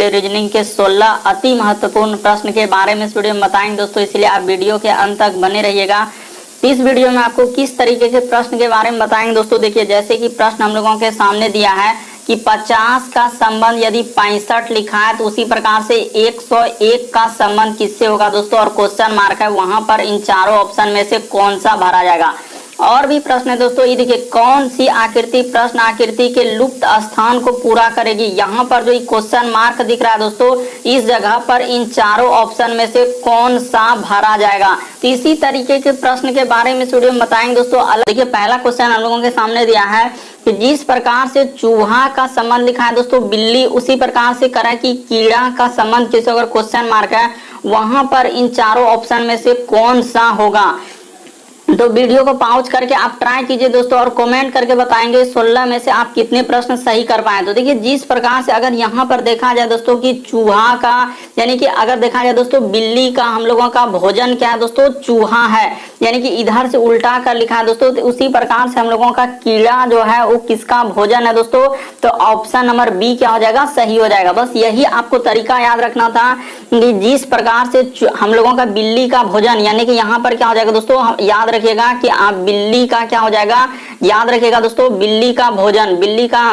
लिए रीजनिंग के 16 अति महत्वपूर्ण प्रश्न के बारे में इस वीडियो में बताएंगे दोस्तों, इसलिए आप वीडियो के अंत तक बने रहिएगा। इस वीडियो में आपको किस तरीके के प्रश्न के बारे में बताएंगे दोस्तों। देखिए, जैसे कि प्रश्न हम लोगों के सामने दिया है कि 50 का संबंध यदि 65 लिखा है तो उसी प्रकार से 101 का संबंध किससे होगा दोस्तों, और क्वेश्चन मार्क है, वहां पर इन चारों ऑप्शन में से कौन सा भरा जाएगा। और भी प्रश्न है दोस्तों, ये देखिए, कौन सी आकृति प्रश्न आकृति के लुप्त स्थान को पूरा करेगी। यहाँ पर जो क्वेश्चन मार्क दिख रहा है दोस्तों, इस जगह पर इन चारों ऑप्शन में से कौन सा भरा जाएगा। तो इसी तरीके के प्रश्न के बारे में इस वीडियो में बताएंगे दोस्तों। देखिए, पहला क्वेश्चन हम लोगों के सामने दिया है कि जिस प्रकार से चूहा का संबंध लिखा है दोस्तों बिल्ली, उसी प्रकार से करा कि कीड़ा का संबंध किसी, अगर क्वेश्चन मार्क है, वहां पर इन चारों ऑप्शन में से कौन सा होगा। तो वीडियो को पॉज करके आप ट्राई कीजिए दोस्तों, और कमेंट करके बताएंगे 16 में से आप कितने प्रश्न सही कर पाए। तो देखिए, जिस प्रकार से अगर यहाँ पर देखा जाए दोस्तों कि चूहा का, यानी कि अगर देखा जाए दोस्तों बिल्ली का हम लोगों का भोजन क्या है दोस्तों, चूहा है, यानी कि इधर से उल्टा कर लिखा है दोस्तों। तो उसी प्रकार से हम लोगों का कीड़ा जो है वो किसका भोजन है दोस्तों, तो ऑप्शन नंबर बी क्या हो जाएगा, सही हो जाएगा। बस यही आपको तरीका याद रखना था कि जिस प्रकार से हम लोगों का बिल्ली का भोजन, यानी कि यहाँ पर क्या हो जाएगा दोस्तों, याद रखिएगा कि आप बिल्ली का क्या हो जाएगा, याद रखिएगा दोस्तों, बिल्ली का भोजन, बिल्ली का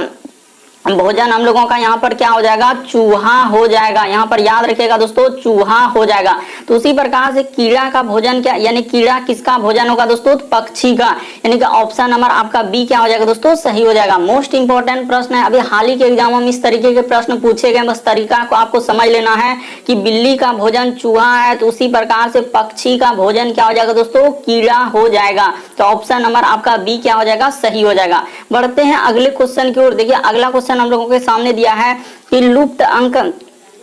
भोजन हम लोगों का यहाँ पर क्या हो जाएगा, चूहा हो जाएगा। यहाँ पर याद रखिएगा दोस्तों, चूहा हो जाएगा। तो उसी प्रकार से कीड़ा का भोजन क्या, यानी कीड़ा किसका भोजन होगा दोस्तों, पक्षी का, यानी कि ऑप्शन नंबर आपका बी क्या हो जाएगा दोस्तों, सही हो जाएगा। मोस्ट इंपोर्टेंट प्रश्न है, अभी हाल ही के एग्जामों में इस तरीके के प्रश्न पूछे गए, बस तरीका को आपको समझ लेना है कि बिल्ली का भोजन चूहा है, तो उसी प्रकार से पक्षी का भोजन क्या हो जाएगा दोस्तों, कीड़ा हो जाएगा। तो ऑप्शन नंबर आपका बी क्या हो जाएगा, सही हो जाएगा। बढ़ते हैं अगले क्वेश्चन की ओर। देखिए, अगला क्वेश्चन हम लोगों के सामने दिया है कि लुप्त अंक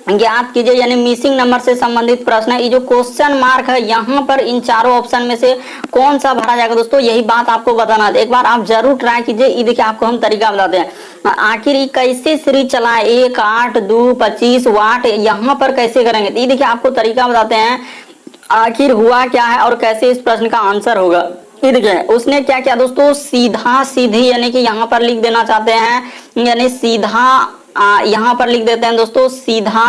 ज्ञात कीजिए, यानी मिसिंग नंबर से संबंधित प्रश्न है। ये जो क्वेश्चन मार्क है, यहाँ पर इन चारों ऑप्शन में से कौन सा भरा जाएगा दोस्तों, यही बात आपको बताना है। एक बार आप जरूर ट्राई कीजिए। ये देखिए, आपको हम तरीका बताते हैं। आखिर ये कैसे सीरीज चलाए, 1 8 2 25 वाट, यहाँ पर कैसे करेंगे। तो ये देखिए, आपको तरीका बताते हैं, आखिर हुआ क्या है और कैसे इस प्रश्न का आंसर होगा। देखिए, उसने क्या किया दोस्तों, सीधा सीधी, यानी कि यहाँ पर लिख देना चाहते हैं, यानी सीधा यहाँ पर लिख देते हैं दोस्तों सीधा,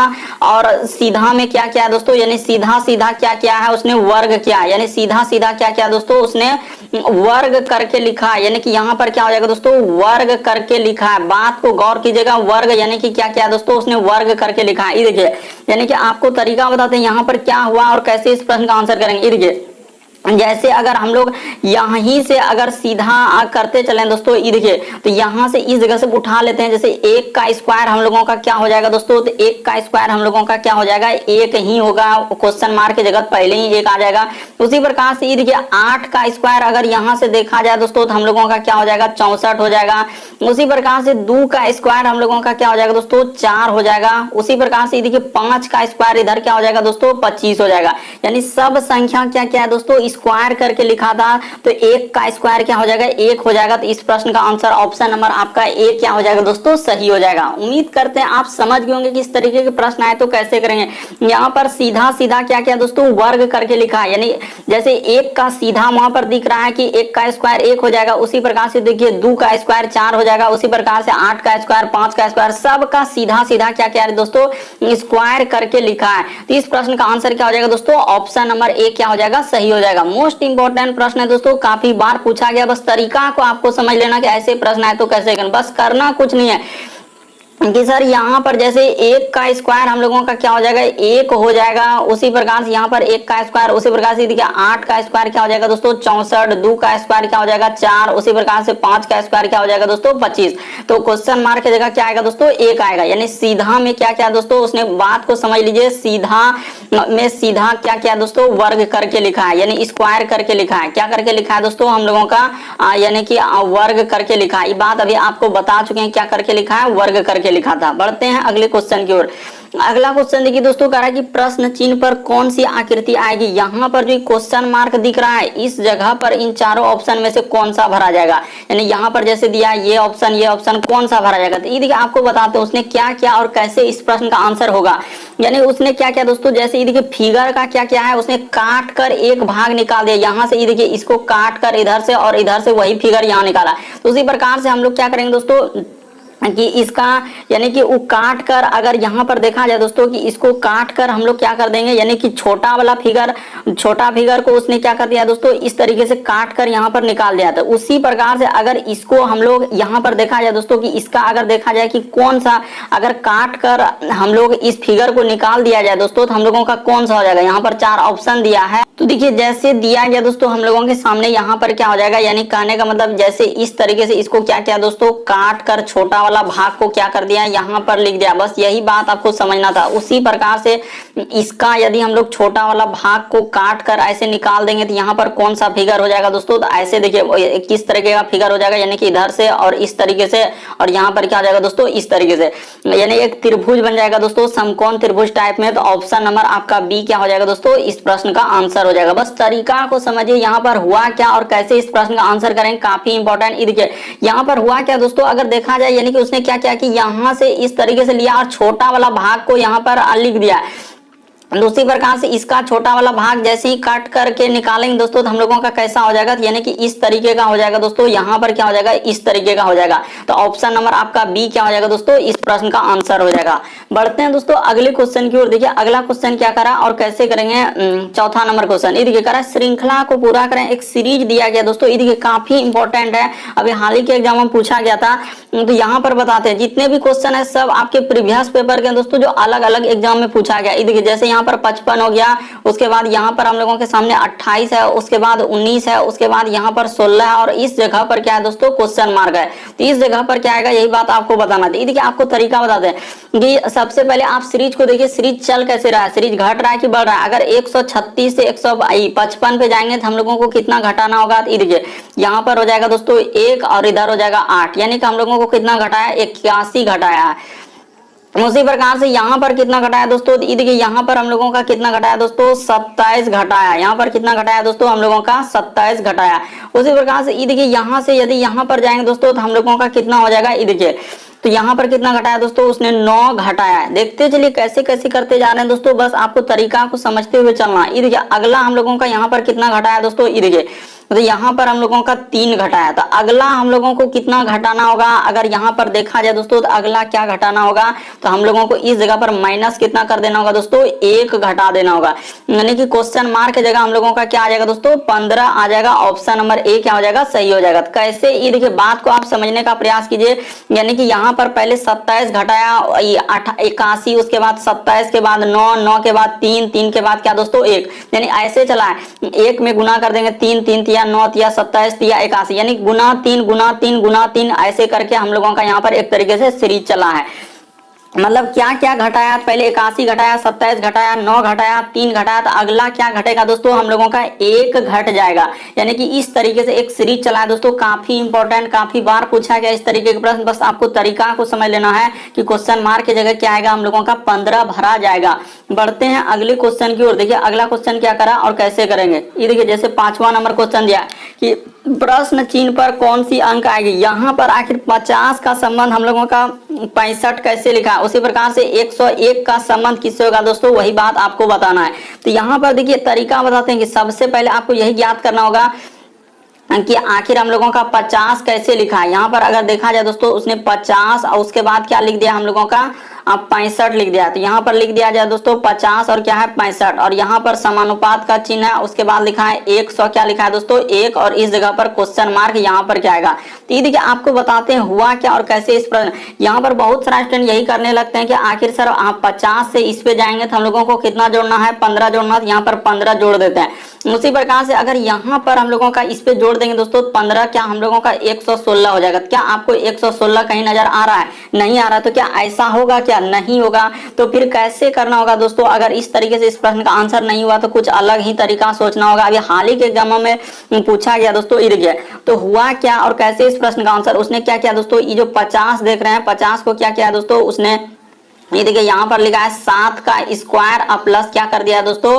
और सीधा में क्या किया दोस्तों, यानी सीधा सीधा क्या किया है उसने, वर्ग किया, यानी सीधा सीधा क्या किया दोस्तों, उसने वर्ग करके लिखा, यानी कि यहाँ पर क्या हो जाएगा दोस्तों, वर्ग करके लिखा है। बात को गौर कीजिएगा, वर्ग यानी कि क्या किया दोस्तों, उसने वर्ग करके लिखा है। ये देखिए, यानी कि आपको तरीका बताते हैं यहाँ पर क्या हुआ और कैसे इस प्रश्न का आंसर करेंगे। ये देखिए, जैसे अगर हम लोग यहीं से अगर सीधा करते चलें दोस्तों, ये देखिए, तो यहाँ से इस जगह से उठा लेते हैं। जैसे 1 का स्क्वायर हम लोगों का क्या हो जाएगा दोस्तों, तो 1 का स्क्वायर हम लोगों का क्या हो जाएगा, 1 ही होगा, क्वेश्चन मार्क की जगह पहले ही 1 आ जाएगा। उसी प्रकार से ये देखिए, 8 का स्क्वायर अगर यहाँ से देखा जाए दोस्तों, तो हम लोगों का क्या हो जाएगा, 64 हो जाएगा। उसी प्रकार से 2 का स्क्वायर हम लोगों का क्या हो जाएगा दोस्तों, 4 हो जाएगा। उसी प्रकार से देखिए, 5 का स्क्वायर इधर क्या हो जाएगा दोस्तों, 25 हो जाएगा। यानी सब संख्या क्या क्या है दोस्तों, स्क्वायर करके लिखा था, तो 1 का स्क्वायर क्या हो जाएगा, 1 हो जाएगा। तो इस प्रश्न का आंसर ऑप्शन नंबर आपका 1 क्या हो जाएगा दोस्तों, सही हो जाएगा। उम्मीद करते हैं आप समझ गए होंगे कि इस तरीके के प्रश्न आए तो कैसे करेंगे। यहाँ पर सीधा सीधा क्या क्या दोस्तों, वर्ग करके लिखा है, यानी जैसे 1 का सीधा वहां पर दिख रहा है कि 1 का स्क्वायर 1 हो जाएगा। उसी प्रकार से देखिए, 2 का स्क्वायर 4 हो जाएगा। उसी प्रकार से 8 का स्क्वायर 5 का स्क्वायर, सबका सीधा सीधा क्या क्या है दोस्तों, स्क्वायर करके लिखा है। तो इस प्रश्न का आंसर क्या हो जाएगा दोस्तों, ऑप्शन नंबर 1 क्या हो जाएगा, सही हो जाएगा। मोस्ट इंपॉर्टेंट प्रश्न है दोस्तों, काफी बार पूछा गया, बस तरीका को आपको समझ लेना कि ऐसे प्रश्न आए तो कैसे करें, बस करना कुछ नहीं है कि सर यहाँ पर जैसे 1 का स्क्वायर हम लोगों का क्या हो जाएगा, 1 हो जाएगा। उसी प्रकार से यहाँ पर 1 का स्क्वायर, उसी प्रकार से देखिए 8 का स्क्वायर क्या हो जाएगा दोस्तों, 64, 2 का स्क्वायर क्या हो जाएगा, 4, उसी प्रकार से 5 का स्क्वायर क्या हो जाएगा दोस्तों, 25। तो क्वेश्चन मार्क की जगह क्या आएगा दोस्तों, 1 आएगा। यानी सीधा में क्या क्या दोस्तों, उसने बात को समझ लीजिए, सीधा में सीधा क्या क्या दोस्तों, वर्ग करके लिखा है, यानी स्क्वायर करके लिखा है। क्या करके लिखा है दोस्तों हम लोगों का, यानी कि वर्ग करके लिखा है। ये बात अभी आपको बता चुके हैं, क्या करके लिखा है, वर्ग करके लिखा था। बढ़ते हैं अगले क्वेश्चन की ओर। अगला क्वेश्चन देखिए दोस्तों, कह रहा है कि प्रश्न चिन्ह पर कौन सी आकृति आएगी। यहाँ पर जो क्वेश्चन मार्क दिख रहा है, इस जगह पर इन चारों ऑप्शन में से कौन सा भरा जाएगा। यानी यहाँ पर जैसे दिया ये ऑप्शन कौन सा भरा जाएगा। तो ये देखिए, आपको बताते हैं उसने क्या किया और कैसे इस प्रश्न का आंसर होगा। यानी उसने क्या किया दोस्तों, जैसे ये देखिए फिगर का क्या क्या है, उसने काट कर एक भाग निकाल दिया। यहाँ से ये देखिए, इसको काट कर इधर से और इधर से वही फिगर यहाँ निकाला। तो उसी प्रकार से हम लोग क्या करेंगे दोस्तों, कि इसका यानी कि वो काट कर अगर यहाँ पर देखा जाए दोस्तों कि इसको काट कर हम लोग क्या कर देंगे, यानी कि छोटा वाला फिगर, छोटा फिगर को उसने क्या कर दिया दोस्तों, इस तरीके से काट कर यहाँ पर निकाल दिया था। उसी प्रकार से अगर इसको हम लोग यहाँ पर देखा जाए दोस्तों कि इसका अगर देखा जाए कि कौन सा अगर काट कर हम लोग इस फिगर को निकाल दिया जाए दोस्तों तो हम लोगों का कौन सा हो जाएगा। यहाँ पर 4 ऑप्शन दिया है, तो देखिए जैसे दिया गया दोस्तों हम लोगों के सामने यहाँ पर क्या हो जाएगा, यानी कहने का मतलब जैसे इस तरीके से इसको क्या किया दोस्तों, काट कर छोटा वाला भाग को क्या कर दिया, यहाँ पर लिख दिया। बस यही बात आपको समझना था। उसी प्रकार से इसका यदि हम लोग छोटा वाला भाग को काट कर ऐसे निकाल देंगे तो यहाँ पर कौन सा फिगर हो जाएगा दोस्तों, तो ऐसे देखिए किस तरीके का फिगर हो जाएगा, यानी कि इधर से और इस तरीके से, और यहाँ पर क्या हो जाएगा दोस्तों इस तरीके से, यानी एक त्रिभुज बन जाएगा दोस्तों, समकोण त्रिभुज टाइप में। तो ऑप्शन नंबर आपका बी क्या हो जाएगा दोस्तों, इस प्रश्न का आंसर हो जाएगा। बस तरीका को समझिए यहाँ पर हुआ क्या और कैसे इस प्रश्न का आंसर करेंगे, काफी इंपॉर्टेंट। देखिए यहाँ पर हुआ क्या दोस्तों, अगर देखा जाए यानी कि उसने क्या किया कि यहाँ से इस तरीके से लिया और छोटा वाला भाग को यहाँ पर लिख दिया। दूसरी प्रकार से इसका छोटा वाला भाग जैसे ही काट करके निकालेंगे दोस्तों तो हम लोगों का कैसा हो जाएगा, यानी कि इस तरीके का हो जाएगा दोस्तों। यहाँ पर क्या हो जाएगा, इस तरीके का हो जाएगा। तो ऑप्शन नंबर आपका बी क्या हो जाएगा दोस्तों, इस प्रश्न का आंसर हो जाएगा। बढ़ते हैं दोस्तों अगले क्वेश्चन की ओर। देखिए अगला क्वेश्चन क्या करा और कैसे करेंगे, चौथा नंबर क्वेश्चन। ये देखिए करा श्रृंखला को पूरा करें, एक सीरीज दिया गया दोस्तों। ये देखिए काफी इंपॉर्टेंट है, अभी हाल ही के एग्जाम में पूछा गया था। तो यहाँ पर बताते हैं जितने भी क्वेश्चन है सब आपके प्रीवियस पेपर के दोस्तों, जो अलग अलग एग्जाम में पूछा गया। ये देखिए जैसे यहाँ पर 55 हो गया, उसके बाद यहाँ पर हम लोगों के सामने 28 है, उसके बाद 19 है, उसके बाद यहाँ पर 16 है, और इस जगह पर क्या है दोस्तों, क्वेश्चन मार्क है। तो इस जगह पर क्या आएगा, यही बात आपको बताना थी। देखिए आपको तरीका बताते हैं कि सबसे पहले आप सीरीज को देखिए, सीरीज चल कैसे रहा है, सीरीज घट रहा है कि बढ़ रहा है। अगर 136 से 155 पे जाएंगे तो हम लोगों को कितना घटाना होगा, तो देखिए यहाँ पर हो जाएगा दोस्तों 1 और इधर हो जाएगा 8, यानी कि हम लोगों को कितना घटाया, 81 घटाया है। उसी प्रकार से यहाँ पर कितना घटाया दोस्तों, देखिए यहाँ पर हम लोगों का कितना घटाया दोस्तों, 27 घटाया। यहाँ पर कितना घटाया दोस्तों, हम लोगों का 27 घटाया। उसी प्रकार से देखिए यहाँ से यदि यहाँ पर जाएंगे दोस्तों तो हम लोगों का कितना हो जाएगा, ये देखिए तो यहाँ पर कितना घटाया दोस्तों, उसने 9 घटाया है। देखते चलिए कैसे कैसे करते जा रहे हैं दोस्तों, बस आपको तरीका को समझते हुए चलना। ये देखिए अगला हम लोगों का यहाँ पर कितना घटाया दोस्तों, ये देखिए तो यहाँ पर हम लोगों का 3 घटाया। तो अगला हम लोगों को कितना घटाना होगा, अगर यहाँ पर देखा जाए दोस्तों तो अगला क्या घटाना होगा, तो हम लोगों को इस जगह पर माइनस कितना कर देना होगा दोस्तों, 1 घटा देना होगा। यानी कि क्वेश्चन मार्क की जगह हम लोगों का क्या आ जाएगा दोस्तों, 15 आ जाएगा। ऑप्शन नंबर ए क्या हो जाएगा, सही हो जाएगा। तो कैसे, ये देखिए बात को आप समझने का प्रयास कीजिए। यानी कि यहाँ पर पहले 27 घटाया, 81, उसके बाद 27 के बाद 9, 9 के बाद 3, 3 के बाद क्या दोस्तों 1, यानी ऐसे चला है। 1 में गुना कर देंगे, 3 3 तिया 9 तिया 27 तिया 81, यानी गुना 3 गुना 3 गुना 3, ऐसे करके हम लोगों का यहाँ पर एक तरीके से सीरीज चला है। मतलब क्या क्या घटाया, पहले 81 घटाया, 27 घटाया, 9 घटाया, 3 घटाया, तो अगला क्या घटेगा दोस्तों, हम लोगों का 1 घट जाएगा। यानी कि इस तरीके से एक सीरीज चला है दोस्तों, काफी इंपॉर्टेंट, काफी बार पूछा गया इस तरीके के प्रश्न। बस आपको तरीका को समझ लेना है कि क्वेश्चन मार्क की जगह क्या आएगा, हम लोगों का 15 भरा जाएगा। बढ़ते हैं अगले क्वेश्चन की ओर। देखिए अगला क्वेश्चन क्या करा और कैसे करेंगे। ये देखिए जैसे 5वां नंबर क्वेश्चन दिया कि प्रश्न चिन्ह पर कौन सी अंक आएगी। यहाँ पर आखिर 50 का संबंध हम लोगों का 65 कैसे लिखा है, उसी प्रकार से 101 का संबंध किससे होगा दोस्तों, वही बात आपको बताना है। तो यहाँ पर देखिए तरीका बताते हैं कि सबसे पहले आपको यही ज्ञात करना होगा कि आखिर हम लोगों का 50 कैसे लिखा है। यहाँ पर अगर देखा जाए दोस्तों उसने 50 और उसके बाद क्या लिख दिया हम लोगों का 65 लिख दिया। तो यहाँ पर लिख दिया जाए दोस्तों 50 और क्या है 65, और यहाँ पर समानुपात का चिन्ह है, उसके बाद लिखा है 100, क्या लिखा है दोस्तों 1, और इस जगह पर क्वेश्चन मार्क यहाँ पर क्या आएगा। तो ये देखिए आपको बताते हैं हुआ क्या और कैसे इस प्रश्न। यहाँ पर बहुत सारा स्टूडेंट यही करने लगते हैं कि आखिर सर आप 50 से इस पे जाएंगे तो हम लोगों को कितना जोड़ना है, 15 जोड़ना है, तो यहाँ पर 15 जोड़ देते हैं। उसी प्रकार से अगर यहाँ पर हम लोगों का इस पे जोड़ देंगे दोस्तों 15, क्या हम लोगों का 116 हो जाएगा। क्या आपको 116 कहीं नजर आ रहा है, नहीं आ रहा, तो क्या ऐसा होगा, क्या नहीं होगा। तो फिर कैसे करना होगा दोस्तों, अगर इस तरीके से इस प्रश्न का आंसर नहीं हुआ तो कुछ अलग ही तरीका सोचना होगा। अभी हाल ही के एग्जामों में पूछा गया दोस्तों इर्ग, तो हुआ क्या और कैसे इस प्रश्न का आंसर। उसने क्या किया दोस्तों, ये जो 50 देख रहे हैं 50 को क्या किया दोस्तों, उसने ये देखिए यहाँ पर लिखा है 7 का स्क्वायर प्लस क्या कर दिया है दोस्तों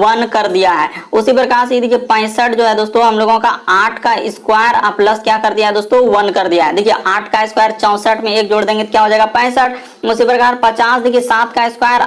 1 कर दिया है। उसी प्रकार से ये देखिए 65 जो है दोस्तों हम लोगों का 8 का स्क्वायर प्लस क्या कर दिया है दोस्तों 1 कर दिया है। देखिए 8 का स्क्वायर 64 में 1 जोड़ देंगे तो क्या हो जाएगा 65। उसी प्रकार 50 देखिए 7 का स्क्वायर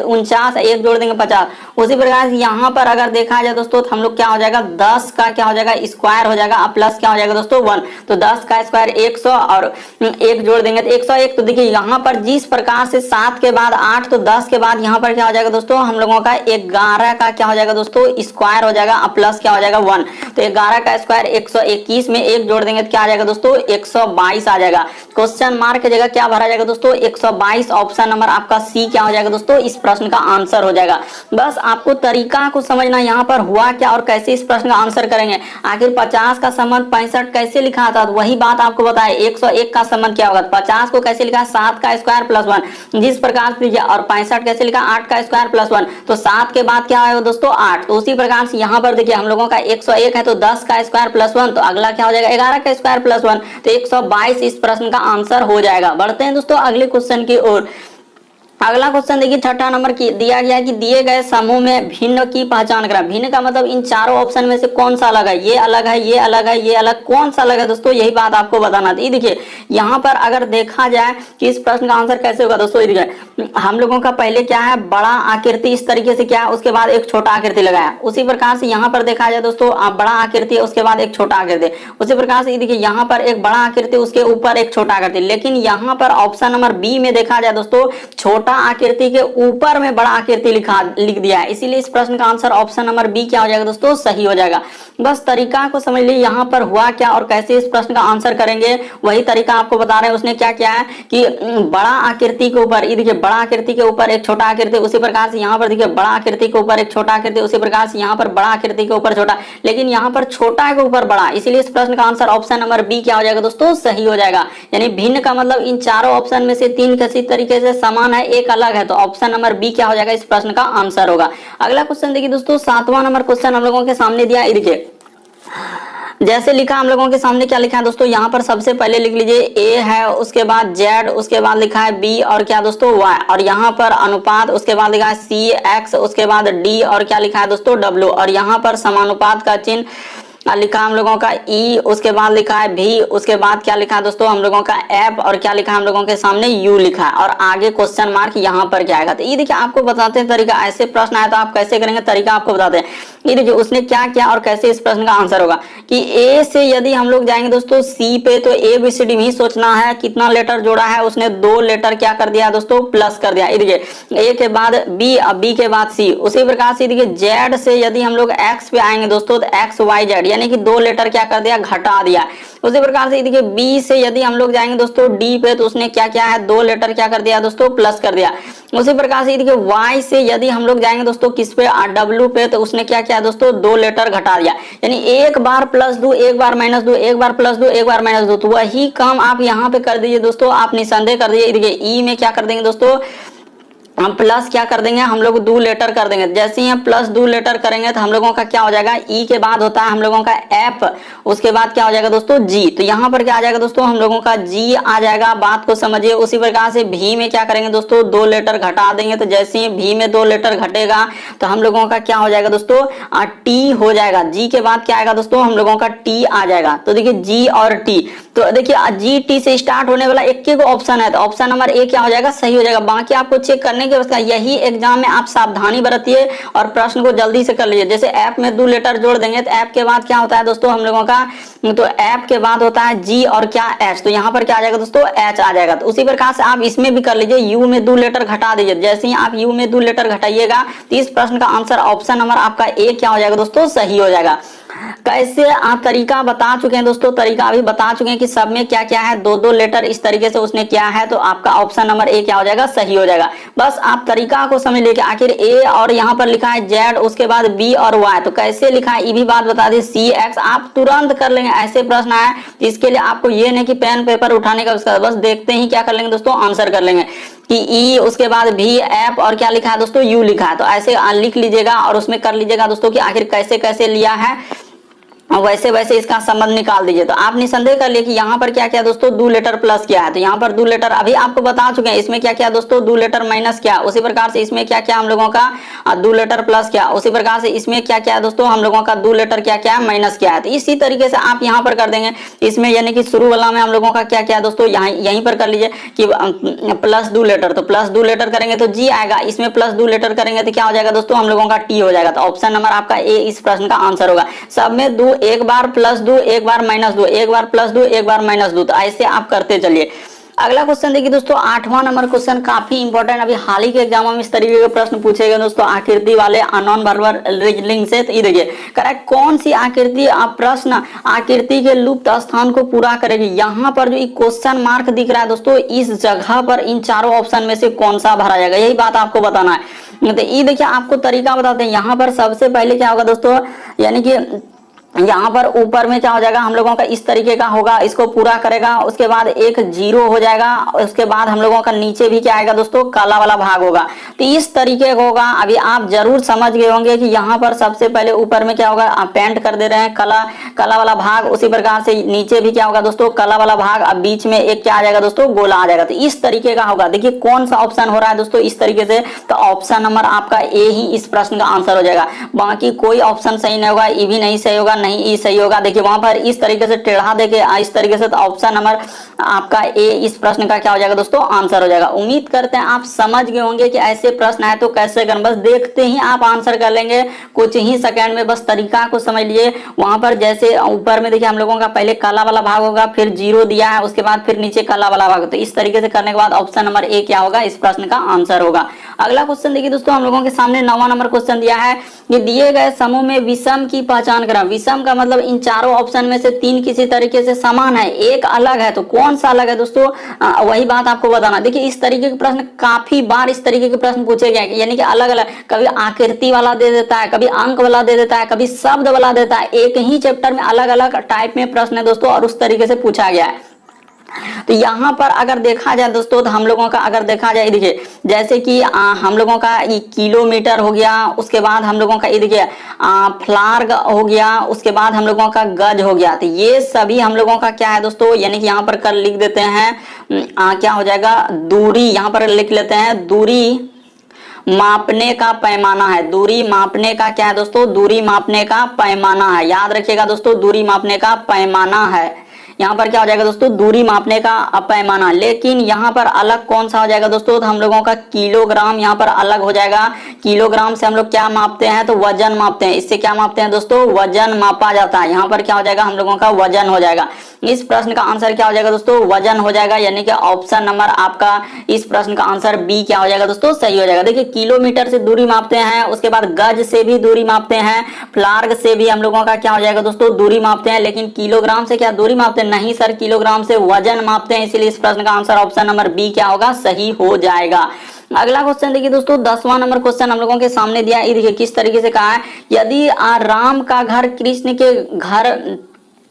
49 1 जोड़ देंगे 50। उसी प्रकार से यहाँ पर अगर देखा जाए दोस्तों तो हम लोग क्या हो जाएगा 10 का क्या हो जाएगा स्क्वायर हो जाएगा प्लस क्या हो जाएगा दोस्तों 1। तो 10 का स्क्वायर 100 और 1 जोड़ देंगे तो 101। तो देखिए यहाँ पर जिस प्रकार से 7 के बाद 8 तो 10 के बाद यहाँ पर क्या हो जाएगा दोस्तों हम लोगों का 11 का क्या हो जाएगा दोस्तों स्क्वायर हो जाएगा प्लस क्या हो जाएगा 1। तो 11 का स्क्वायर 121 में 1 जोड़ देंगे तो क्या आ जाएगा दोस्तों 122 आ जाएगा। क्वेश्चन मार्क की जगह क्या भरा जाएगा दोस्तों 122। ऑप्शन नंबर आपका सी क्या हो जाएगा दोस्तों इस प्रश्न का आंसर हो जाएगा। बस आपको तरीका को समझना यहाँ पर हुआ क्या और कैसे इस प्रश्न का आंसर करेंगे। आखिर 50 का संबंध 65 कैसे लिखा था तो वही बात आपको बताया। 101 का संबंध क्या होगा 50 को कैसे लिखा 7 का स्क्वायर प्लस 1 जिस प्रकार से और 65 कैसे लिखा 8 का स्क्वायर प्लस 1। तो 7 के बाद क्या आएगा दोस्तों 8। तो उसी प्रकार से यहाँ पर देखिए हम लोगों का 101 है तो 10 का स्क्वायर प्लस 1 तो अगला क्या हो जाएगा 11 का स्क्वायर प्लस 1 तो 122 इस प्रश्न का आंसर हो जाएगा। बढ़ते हैं दोस्तों अगले क्वेश्चन की ओर। अगला क्वेश्चन देखिए 6ठा नंबर की दिया गया है कि दिए गए समूह में भिन्न की पहचान करें। भिन्न का मतलब इन चारों ऑप्शन में से कौन सा अलग है, ये अलग है, ये अलग है, ये अलग, कौन सा अलग है दोस्तों यही बात आपको बताना थी। देखिए यहाँ पर अगर देखा जाए कि इस प्रश्न का आंसर कैसे होगा दोस्तों, देखिए हम लोगों का पहले क्या है बड़ा आकृति इस तरीके से क्या है उसके बाद एक छोटा आकृति लगाया। उसी प्रकार से यहाँ पर देखा जाए दोस्तों बड़ा आकृति उसके बाद एक छोटा आकृति। उसी प्रकार से देखिए यहाँ पर एक बड़ा आकृति उसके ऊपर एक छोटा आकृति। लेकिन यहाँ पर ऑप्शन नंबर बी में देखा जाए दोस्तों छोटा आकृति के ऊपर में बड़ा आकृति लिख दिया है। इसीलिए इस प्रश्न का आंसर ऑप्शन नंबर बी क्या हो जाएगा दोस्तों सही हो जाएगा। बस तरीका को समझ लीजिए यहाँ पर हुआ क्या और कैसे इस प्रश्न का आंसर करेंगे वही तरीका आपको बता रहे हैं। उसने क्या किया है कि बड़ा आकृति के ऊपर ये देखिए बड़ा आकृति के ऊपर एक छोटा आकृति। उसी प्रकार से यहाँ पर देखिए बड़ा आकृति के ऊपर एक छोटा आकृति। उसी प्रकार से यहाँ पर बड़ा आकृति के ऊपर छोटा, लेकिन यहाँ पर छोटा के ऊपर बड़ा। इसीलिए इस प्रश्न का आंसर ऑप्शन नंबर बी क्या हो जाएगा दोस्तों सही हो जाएगा। यानी भिन्न का मतलब इन चारों ऑप्शन में से 3 किसी तरीके से समान है एक अलग है। तो ऑप्शन नंबर बी क्या हो जाएगा इस प्रश्न का आंसर होगा। अगला क्वेश्चन देखिए दोस्तों 7वां नंबर क्वेश्चन हम लोगों के सामने दिया है। देखिए जैसे लिखा हम लोगों के सामने क्या लिखा है दोस्तों यहाँ पर सबसे पहले लिख लीजिए ए है, उसके बाद जेड, उसके बाद लिखा है बी और क्या दोस्तों वाई, और यहाँ पर अनुपात, उसके बाद लिखा है सी एक्स, उसके बाद डी और क्या लिखा है दोस्तों डब्ल्यू, और यहाँ पर समानुपात का चिन्ह लिखा हम लोगों का ई, उसके बाद लिखा है भी, उसके बाद क्या लिखा है दोस्तों हम लोगों का एफ और क्या लिखा है हम लोगों के सामने यू लिखा है और आगे क्वेश्चन मार्क यहाँ पर क्या आएगा। तो ये देखिए आपको बताते हैं तरीका। ऐसे प्रश्न आया तो आप कैसे करेंगे तरीका आपको बताते हैं। ये देखिए उसने क्या किया और कैसे इस प्रश्न का आंसर होगा कि ए से यदि हम लोग जाएंगे दोस्तों सी पे तो ए बी सी डी में सोचना है कितना लेटर जोड़ा है। उसने 2 लेटर क्या कर दिया दोस्तों प्लस कर दिया। ये देखिए ए के बाद बी, अब बी के बाद सी। उसी प्रकार से देखिए जेड से यदि हम लोग एक्स पे आएंगे दोस्तों तो एक्स वाई जेड यानी कि 2 लेटर क्या कर दिया घटा दिया। उसी प्रकार से देखिए बी से यदि हम लोग जाएंगे दोस्तों डी पे तो उसने क्या किया है 2 लेटर क्या कर दिया दोस्तों प्लस कर दिया। उसी प्रकार से देखिए वाई से यदि हम लोग जाएंगे दोस्तों किस पे डब्ल्यू पे तो उसने क्या किया दोस्तों 2 लेटर घटा दिया। यानी एक बार प्लस दो, एक बार माइनस दो, एक बार प्लस दो, एक बार माइनस दो। तो वही काम आप यहाँ पे कर दीजिए दोस्तों, आप निसंदेह कर दीजिए। देखिए ई में क्या कर देंगे दोस्तों हम प्लस क्या कर देंगे हम लोग 2 लेटर कर देंगे। जैसे ही हम प्लस 2 लेटर करेंगे तो हम लोगों का क्या हो जाएगा ई के बाद होता है हम लोगों का एफ, उसके बाद क्या हो जाएगा दोस्तों जी। तो यहाँ पर क्या आ जाएगा दोस्तों हम लोगों का जी आ जाएगा। बात को समझिए। उसी प्रकार से भी में क्या करेंगे दोस्तों 2 लेटर घटा देंगे। तो जैसे ही भी में 2 लेटर घटेगा तो हम लोगों का क्या हो जाएगा दोस्तों टी हो जाएगा। जी के बाद क्या आएगा दोस्तों हम लोगों का टी आ जाएगा। तो देखिए जी और टी, तो देखिए जी टी से स्टार्ट होने वाला एक ही ऑप्शन है तो ऑप्शन नंबर ए क्या हो जाएगा सही हो जाएगा। बाकी आपको चेक करने की व्यवस्था यही एग्जाम में आप सावधानी बरतिए और प्रश्न को जल्दी से कर लीजिए। जैसे ऐप में 2 लेटर जोड़ देंगे तो ऐप के बाद क्या होता है दोस्तों हम लोगों का, तो ऐप के बाद होता है जी और क्या एच, तो यहाँ पर क्या आ जाएगा दोस्तों एच आ जाएगा। तो उसी प्रकार से आप इसमें भी कर लीजिए, यू में 2 लेटर घटा दीजिए। जैसे ही आप यू में 2 लेटर घटाइएगा तो इस प्रश्न का आंसर ऑप्शन नंबर आपका ए क्या हो जाएगा दोस्तों सही हो जाएगा। कैसे आप तरीका बता चुके हैं दोस्तों, तरीका अभी बता चुके हैं कि सब में क्या क्या है, 2-2 लेटर इस तरीके से उसने किया है तो आपका ऑप्शन नंबर ए क्या हो जाएगा सही हो जाएगा। बस आप तरीका को समझ लीजिए कि आखिर ए और यहाँ पर लिखा है जेड, उसके बाद बी और वाई, तो कैसे लिखा है ये भी बात बता दी। सी एक्स आप तुरंत कर लेंगे। ऐसे प्रश्न आए तो इसके लिए आपको ये नहीं कि पेन पेपर उठाने का उसका, बस देखते ही क्या कर लेंगे दोस्तों आंसर कर लेंगे कि ई, उसके बाद भी एफ और क्या लिखा है दोस्तों यू लिखा है। तो ऐसे लिख लीजिएगा और उसमें कर लीजिएगा दोस्तों कि आखिर कैसे कैसे लिया है वैसे वैसे इसका संबंध निकाल दीजिए। तो आप निसंदेह कर लिए कि यहाँ पर क्या क्या दोस्तों 2 लेटर प्लस क्या है, तो यहाँ पर 2 लेटर अभी आपको बता चुके हैं। इसमें क्या क्या दोस्तों 2 लेटर माइनस क्या, उसी प्रकार से इसमें क्या क्या हम लोगों का 2 लेटर प्लस क्या, उसी प्रकार से इसमें क्या क्या दोस्तों हम लोगों का 2 लेटर क्या क्या माइनस क्या है। तो इसी तरीके से आप यहाँ पर कर देंगे इसमें, यानी कि शुरू वाला में हम लोगों का क्या क्या दोस्तों यहीं पर कर लीजिए कि प्लस 2 लेटर, तो प्लस 2 लेटर करेंगे तो जी आएगा, इसमें प्लस 2 लेटर करेंगे तो क्या हो जाएगा दोस्तों हम लोगों का टी हो जाएगा। तो ऑप्शन नंबर आपका ए इस प्रश्न का आंसर होगा। सब में 2, एक बार प्लस 2 एक बार माइनस 2, एक बार प्लस 2 एक बार माइनस 2, तो ऐसे आप करते चलिए। अगला क्वेश्चन देखिए दोस्तों 8वां नंबर क्वेश्चन काफी इंपॉर्टेंट, अभी हाल ही के एग्जाम में इस तरीके के प्रश्न पूछे गए दोस्तों आकृति वाले अननोन वर्बल रीजनिंग से। तो ये देखिए करेक्ट कौन सी आकृति प्रश्न आकृति के लुप्त स्थान को पूरा करेगी। यहाँ पर जो क्वेश्चन मार्क दिख रहा है दोस्तों, इस जगह पर इन चारों ऑप्शन में से कौन सा भरा जाएगा, यही बात आपको बताना है। तो ये देखिए आपको तरीका बताते हैं। यहाँ पर सबसे पहले क्या होगा दोस्तों, यानी कि यहाँ पर ऊपर में क्या हो जाएगा हम लोगों का इस तरीके का होगा, इसको पूरा करेगा, उसके बाद एक 0 हो जाएगा, उसके बाद हम लोगों का नीचे भी क्या आएगा दोस्तों काला वाला भाग होगा। तो इस तरीके का होगा। अभी आप जरूर समझ गए होंगे कि यहाँ पर सबसे पहले ऊपर में क्या होगा, आप पेंट कर दे रहे हैं काला वाला भाग, उसी प्रकार से नीचे भी क्या होगा दोस्तों काला वाला भाग, अब बीच में एक क्या आ जाएगा दोस्तों गोला आ जाएगा। तो इस तरीके का होगा। देखिए कौन सा ऑप्शन हो रहा है दोस्तों इस तरीके से, तो ऑप्शन नंबर आपका ए ही इस प्रश्न का आंसर हो जाएगा। बाकी कोई ऑप्शन सही नहीं होगा, ई भी नहीं सही होगा, नहीं ई सही होगा। देखिए वहां पर इस तरीके से टेढ़ा देके इस तरीके से, तो ऑप्शन नंबर आपका ए इस प्रश्न का क्या हो जाएगा दोस्तों आंसर हो जाएगा। उम्मीद करते हैं आप समझ गए होंगे कि ऐसे प्रश्न आए तो कैसे करना, बस देखते ही आप आंसर कर लेंगे कुछ ही सेकंड में, बस तरीका को समझ लिए। वहां पर जैसे ऊपर में देखिए हम लोगों का पहले काला वाला भाग होगा, फिर 0 दिया है, उसके बाद फिर नीचे काला वाला भाग, तो इस तरीके से करने के बाद ऑप्शन नंबर ए क्या होगा इस प्रश्न का आंसर होगा। अगला क्वेश्चन देखिए दोस्तों हम लोगों के सामने 9वां नंबर क्वेश्चन दिया है कि दिए गए समूह में विषम की पहचान करा। विषम का मतलब इन चारों ऑप्शन में से 3 किसी तरीके से समान है, एक अलग है, तो कौन सा अलग है दोस्तों वही बात आपको बताना। देखिए इस तरीके के प्रश्न काफी बार इस तरीके के प्रश्न पूछे गए, यानी कि अलग अलग, कभी आकृति वाला दे देता है, कभी अंक वाला दे देता है, कभी शब्द वाला देता है। एक ही चैप्टर में अलग अलग टाइप में प्रश्न है दोस्तों और उस तरीके से पूछा गया है। तो यहाँ पर अगर देखा जाए दोस्तों, तो हम लोगों का अगर देखा जाए देखिए जैसे कि हम लोगों का ये किलोमीटर हो गया, उसके बाद हम लोगों का ये देखिए फ्लार्ग हो गया, उसके बाद हम लोगों का गज हो गया। तो ये सभी हम लोगों का क्या है दोस्तों, यानी कि यहाँ पर कर लिख देते हैं क्या हो जाएगा दूरी, यहाँ पर लिख लेते हैं दूरी मापने का पैमाना है। दूरी मापने का क्या है दोस्तों, दूरी मापने का पैमाना है, याद रखिएगा दोस्तों दूरी मापने का पैमाना है। यहाँ पर क्या हो जाएगा दोस्तों दूरी मापने का पैमाना, लेकिन यहाँ पर अलग कौन सा हो जाएगा दोस्तों, तो हम लोगों का किलोग्राम यहाँ पर अलग हो जाएगा। किलोग्राम से हम लोग क्या मापते हैं, तो वजन मापते हैं, इससे क्या मापते हैं दोस्तों वजन मापा जाता है। यहाँ पर क्या हो जाएगा हम लोगों का वजन हो जाएगा। इस प्रश्न का आंसर क्या हो जाएगा दोस्तों वजन हो जाएगा, यानी कि ऑप्शन नंबर आपका इस प्रश्न का आंसर बी क्या हो जाएगा दोस्तों सही हो जाएगा। देखिए किलोमीटर से दूरी मापते हैं, उसके बाद गज से भी दूरी मापते हैं, फ्लार्ग से भी हम लोगों का क्या हो जाएगा दोस्तों दूरी मापते हैं, लेकिन किलोग्राम से क्या दूरी मापते हैं नहीं सर, किलोग्राम से वजन मापते हैं, इसलिए इस प्रश्न का आंसर ऑप्शन नंबर बी क्या होगा सही हो जाएगा। अगला क्वेश्चन देखिए दोस्तों 10वां नंबर क्वेश्चन हम लोगों के सामने दिया है। देखिए किस तरीके से कहा है, यदि राम का घर कृष्ण के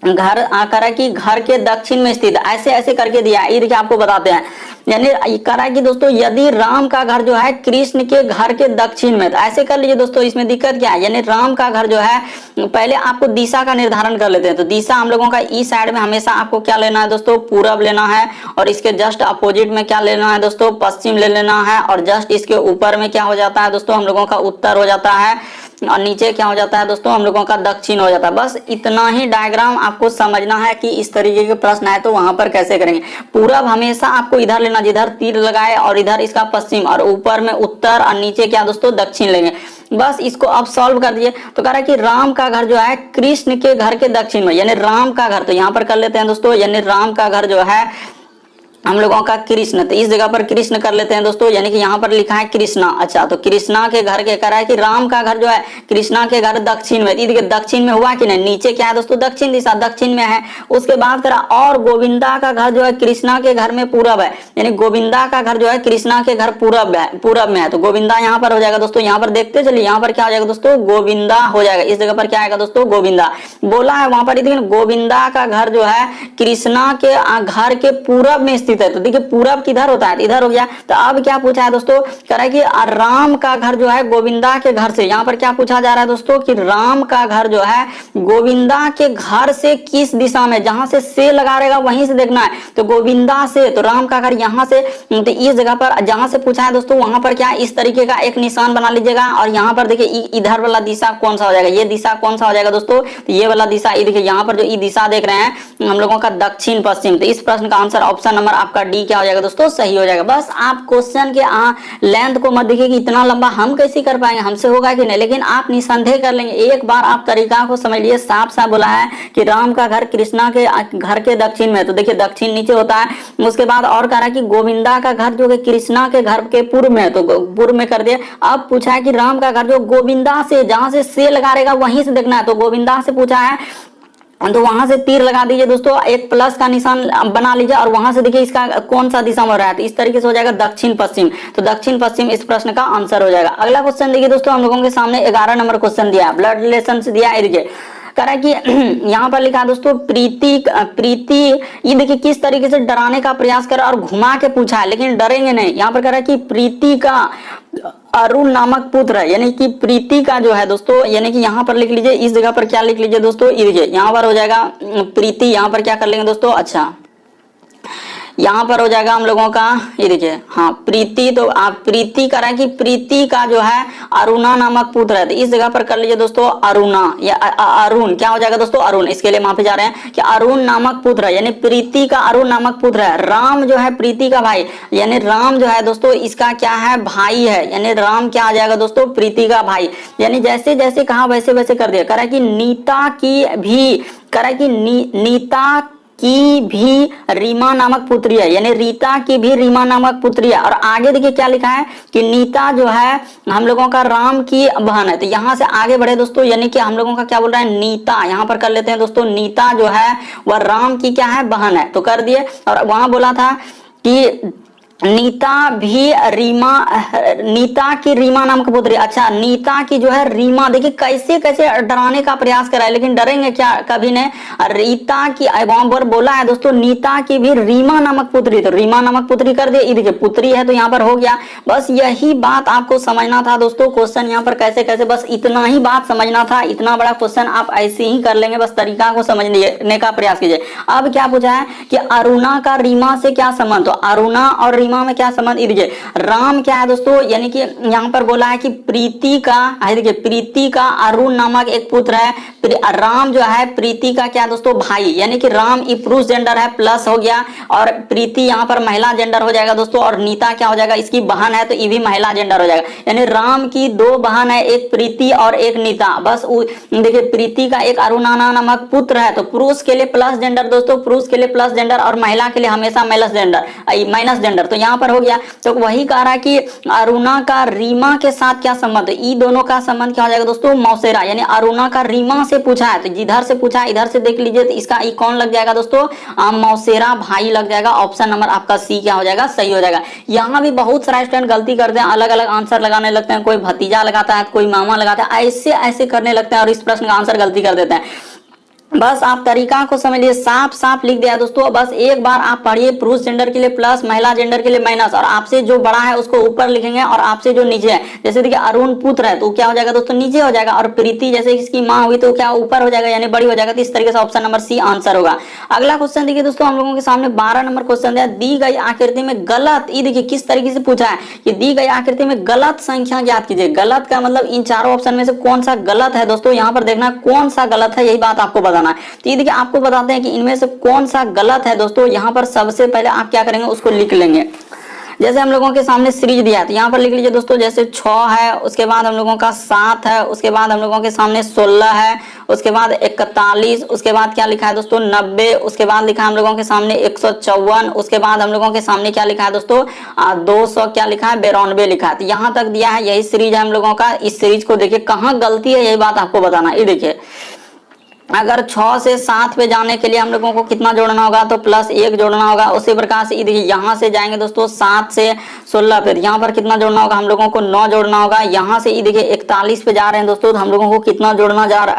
घर आकर की घर के दक्षिण में स्थित, ऐसे ऐसे करके दिया है। ये देखिए आपको बताते हैं, यानी करा कि दोस्तों यदि राम का घर जो है कृष्ण के घर के दक्षिण में, तो ऐसे कर लीजिए दोस्तों। इसमें दिक्कत क्या है, यानी राम का घर जो है पहले आपको दिशा का निर्धारण कर लेते हैं। तो दिशा हम लोगों का इस साइड में हमेशा आपको क्या लेना है दोस्तों पूरब लेना है, और इसके जस्ट अपोजिट में क्या लेना है दोस्तों पश्चिम ले लेना है, और जस्ट इसके ऊपर में क्या हो जाता है दोस्तों हम लोगों का उत्तर हो जाता है, और नीचे क्या हो जाता है दोस्तों हम लोगों का दक्षिण हो जाता है। बस इतना ही डायग्राम आपको समझना है कि इस तरीके के प्रश्न आए तो वहां पर कैसे करेंगे। पूरब हमेशा आपको इधर लेना, जिधर तीर लगाए, और इधर इसका पश्चिम, और ऊपर में उत्तर, और नीचे क्या दोस्तों दक्षिण लेंगे। बस इसको अब सॉल्व कर दिए। तो कह रहा है कि राम का घर जो है कृष्ण के घर के दक्षिण में, यानी राम का घर, तो यहाँ पर कर लेते हैं दोस्तों, यानी राम का घर जो है हम लोगों का कृष्ण, तो इस जगह पर कृष्ण कर लेते हैं दोस्तों, यानी कि यहाँ पर लिखा है कृष्णा। अच्छा, तो कृष्णा के घर के करा है कि राम का घर जो है कृष्णा के घर दक्षिण में, देखिए दक्षिण में हुआ कि नहीं, नीचे क्या है दोस्तों दक्षिण दिशा, दक्षिण में है। उसके बाद करा और गोविंदा का घर जो है कृष्णा के घर में पूरब है, यानी गोविंदा का घर जो है कृष्णा के घर पूरब में है। तो गोविंदा यहाँ पर हो जाएगा दोस्तों, यहाँ पर देखते चलिए, यहाँ पर क्या हो जाएगा दोस्तों गोविंदा हो जाएगा। इस जगह पर क्या आएगा दोस्तों गोविंदा बोला है, वहां पर गोविंदा का घर जो है कृष्णा के घर के पूरब में स्थित स्थित है? तो देखिए पूरब किधर होता है, इधर हो गया। तो अब क्या पूछा है दोस्तों, कह रहा है कि राम का घर जो है गोविंदा के घर से, यहाँ पर क्या पूछा जा रहा है दोस्तों कि राम का घर जो है गोविंदा के घर से किस दिशा में, जहां से लगा रहेगा वहीं से देखना है। तो गोविंदा से, तो राम का घर यहाँ से, तो इस जगह पर जहां से पूछा है दोस्तों वहां पर क्या इस तरीके का एक निशान बना लीजिएगा। और यहाँ पर देखिए इधर वाला दिशा कौन सा हो जाएगा, ये दिशा कौन सा हो जाएगा दोस्तों, तो ये वाला दिशा, ये देखिए यहाँ पर जो ये दिशा देख रहे हैं हम लोगों का दक्षिण पश्चिम। तो इस प्रश्न का आंसर ऑप्शन नंबर आपका डी क्या हो जाएगा दोस्तों, सही हो जाएगा। बस आप क्वेश्चन के लेंथ को मत देखिए कि इतना लंबा हम कैसे कर पाएंगे, हमसे होगा कि नहीं, लेकिन आप निसंदेह कर लेंगे। एक बार आप तरीका को समझ लिए, साफ साफ बोला है कि राम का घर कृष्णा के घर के दक्षिण में, तो देखिए दक्षिण नीचे होता है। उसके बाद और कह रहा है कि गोविंदा का घर जो कि कृष्णा के घर के पूर्व में, तो पूर्व में कर दिया। अब पूछा है कि राम का घर जो गोविंदा से, जहां से लगा रहेगा वहीं से देखना है, तो गोविंदा से पूछा है तो वहां से तीर लगा दीजिए दोस्तों, एक प्लस का निशान बना लीजिए और वहां से देखिए इसका कौन सा दिशा में हो रहा है, तो इस तरीके से हो जाएगा दक्षिण पश्चिम। तो दक्षिण पश्चिम इस प्रश्न का आंसर हो जाएगा। अगला क्वेश्चन देखिए दोस्तों, हम लोगों के सामने 11 नंबर क्वेश्चन दिया है, ब्लड रिलेशन से दिया है। देखिए कह रहा है कि यहाँ पर लिखा है दोस्तों प्रीति ये देखिए किस तरीके से डराने का प्रयास कर और घुमा के पूछा है, लेकिन डरेंगे नहीं। यहाँ पर कह रहा है कि प्रीति का अरुण नामक पुत्र है, यानी कि प्रीति का जो है दोस्तों, यानी कि यहाँ पर लिख लीजिए, इस जगह पर क्या लिख लीजिए दोस्तों, ये देखिए यहाँ पर हो जाएगा प्रीति, यहाँ पर क्या कर लेंगे दोस्तों, अच्छा यहाँ पर हो जाएगा हम लोगों का, ये देखिए हाँ प्रीति, तो आप प्रीति करा कि प्रीति का जो है अरुणा नामक पुत्र है, तो इस जगह पर कर लीजिए दोस्तों अरुणा या अरुण, क्या हो जाएगा दोस्तों अरुण। इसके लिए माफी जा रहे हैं कि अरुण नामक पुत्र है, यानी प्रीति का अरुण नामक पुत्र है। राम जो है प्रीति का भाई, यानी राम जो है दोस्तों इसका क्या है, भाई है, यानी राम क्या आ जाएगा दोस्तों, प्रीति का भाई। यानी जैसे जैसे कहा वैसे वैसे कर दिया। करा कि नीता की भी, करा कि नीता की भी रीमा नामक पुत्री है, यानी रीता की भी रीमा नामक पुत्री है। और आगे देखिए क्या लिखा है कि नीता जो है हम लोगों का राम की बहन है। तो यहाँ से आगे बढ़े दोस्तों, यानी कि हम लोगों का क्या बोल रहा है, नीता, यहाँ पर कर लेते हैं दोस्तों, नीता जो है वह राम की क्या है, बहन है, तो कर दिए। और वहां बोला था कि नीता भी रीमा, नीता की रीमा नाम का पुत्री, अच्छा नीता की जो है रीमा, देखिए कैसे कैसे डराने का प्रयास करा है, लेकिन डरेंगे क्या, कभी नहीं। रीता की वहां पर बोला है दोस्तों नीता की भी रीमा नामक पुत्री, तो रीमा नामक पुत्री कर दिए, देखिए पुत्री है तो यहाँ पर हो गया। बस यही बात आपको समझना था दोस्तों, क्वेश्चन यहाँ पर कैसे कैसे, बस इतना ही बात समझना था। इतना बड़ा क्वेश्चन आप ऐसे ही कर लेंगे, बस तरीका को समझने का प्रयास कीजिए। अब क्या पूछा है कि अरुणा का रीमा से क्या संबंध, तो अरुणा और में क्या संबंध, देखिए राम क्या है दोस्तों, यानी कि यहाँ पर बोला है कि प्रीति का, देखिए प्रीति का अरुण नामक एक पुत्र है। राम जो है प्रीति का क्या दोस्तों, भाई, यानी कि राम ये पुरुष जेंडर है, प्लस हो गया, और प्रीति यहाँ पर महिला जेंडर हो जाएगा दोस्तों, और नीता क्या हो जाएगा, इसकी बहन है, तो ये भी महिला जेंडर हो जाएगा। यानी राम की दो बहन है, एक प्रीति और एक नीता। बस देखिए प्रीति का एक अरुणाना नामक पुत्र है, तो पुरुष के लिए प्लस जेंडर दोस्तों, पुरुष के लिए प्लस जेंडर, और महिला के लिए हमेशा माइनस जेंडर, तो यहाँ पर हो गया। तो वही कह रहा है कि अरुणा का रीमा के साथ क्या संबंध, ये दोनों का संबंध क्या हो जाएगा दोस्तों, मौसेरा, यानी अरुणा का रीमा से पूछा है, तो जिधर से पूछा है इधर से देख लीजिए, तो इसका ये कौन लग जाएगा दोस्तों, मौसेरा भाई लग जाएगा। ऑप्शन नंबर आपका सी क्या हो जाएगा, सही हो जाएगा। यहाँ भी बहुत सारा स्टूडेंट गलती करते हैं, अलग अलग आंसर लगाने लगते हैं, कोई भतीजा लगाता है, कोई मामा लगाता है, ऐसे ऐसे करने लगते हैं और इस प्रश्न का आंसर गलती कर देते हैं। बस आप तरीका को समझिए, साफ साफ लिख दिया दोस्तों। बस एक बार आप पढ़िए, पुरुष जेंडर के लिए प्लस, महिला जेंडर के लिए माइनस, और आपसे जो बड़ा है उसको ऊपर लिखेंगे और आपसे जो नीचे है, जैसे देखिए अरुण पुत्र है तो क्या हो जाएगा दोस्तों, नीचे हो जाएगा, और प्रीति जैसे इसकी माँ हुई तो क्या ऊपर हो जाएगा, यानी बड़ी हो जाएगा। तो इस तरीके से ऑप्शन नंबर सी आंसर होगा। अगला क्वेश्चन देखिए दोस्तों, हम लोगों के सामने 12 नंबर क्वेश्चन दिया, दी गई आकृति में गलत, ये देखिए किस तरीके से पूछा है कि दी गई आकृति में गलत संख्या ज्ञात कीजिए। गलत का मतलब इन चारों ऑप्शन में से कौन सा गलत है दोस्तों, यहाँ पर देखना कौन सा गलत है, यही बात आपको बताना है। तो ये देखिए आपको बताते हैं कि इनमें से कौन सा गलत है दोस्तों। यहाँ पर सबसे पहले आप क्या करेंगे, उसको लिख लेंगे। जैसे हम लोगों के सामने सीरीज दिया है तो यहाँ पर लिख लीजिए दोस्तों, जैसे 6 है, उसके बाद हम लोगों का 7 है, उसके बाद हम लोगों के सामने 16 है, उसके बाद 41, उसके बाद क्या लिखा है दोस्तों 90, उसके बाद लिखा है हम लोगों के सामने 154, उसके बाद हम लोगों के सामने क्या लिखा है दोस्तों 200, क्या लिखा है 92 लिखा है। तो यहाँ तक दिया है, यही सीरीज है हम लोगों का। इस सीरीज को देखिए कहाँ गलती है, यही बात आपको बताना। ये देखिए अगर 6 से 7 पे जाने के लिए हम लोगों को कितना जोड़ना होगा, तो +1 जोड़ना होगा। उसी प्रकार से देखिए यहाँ से जाएंगे दोस्तों 7 से 16 पे, यहाँ पर कितना जोड़ना होगा, हम लोगों को 9 जोड़ना होगा। यहाँ से ये देखिए 41 पे जा रहे हैं दोस्तों, तो हम लोगों को कितना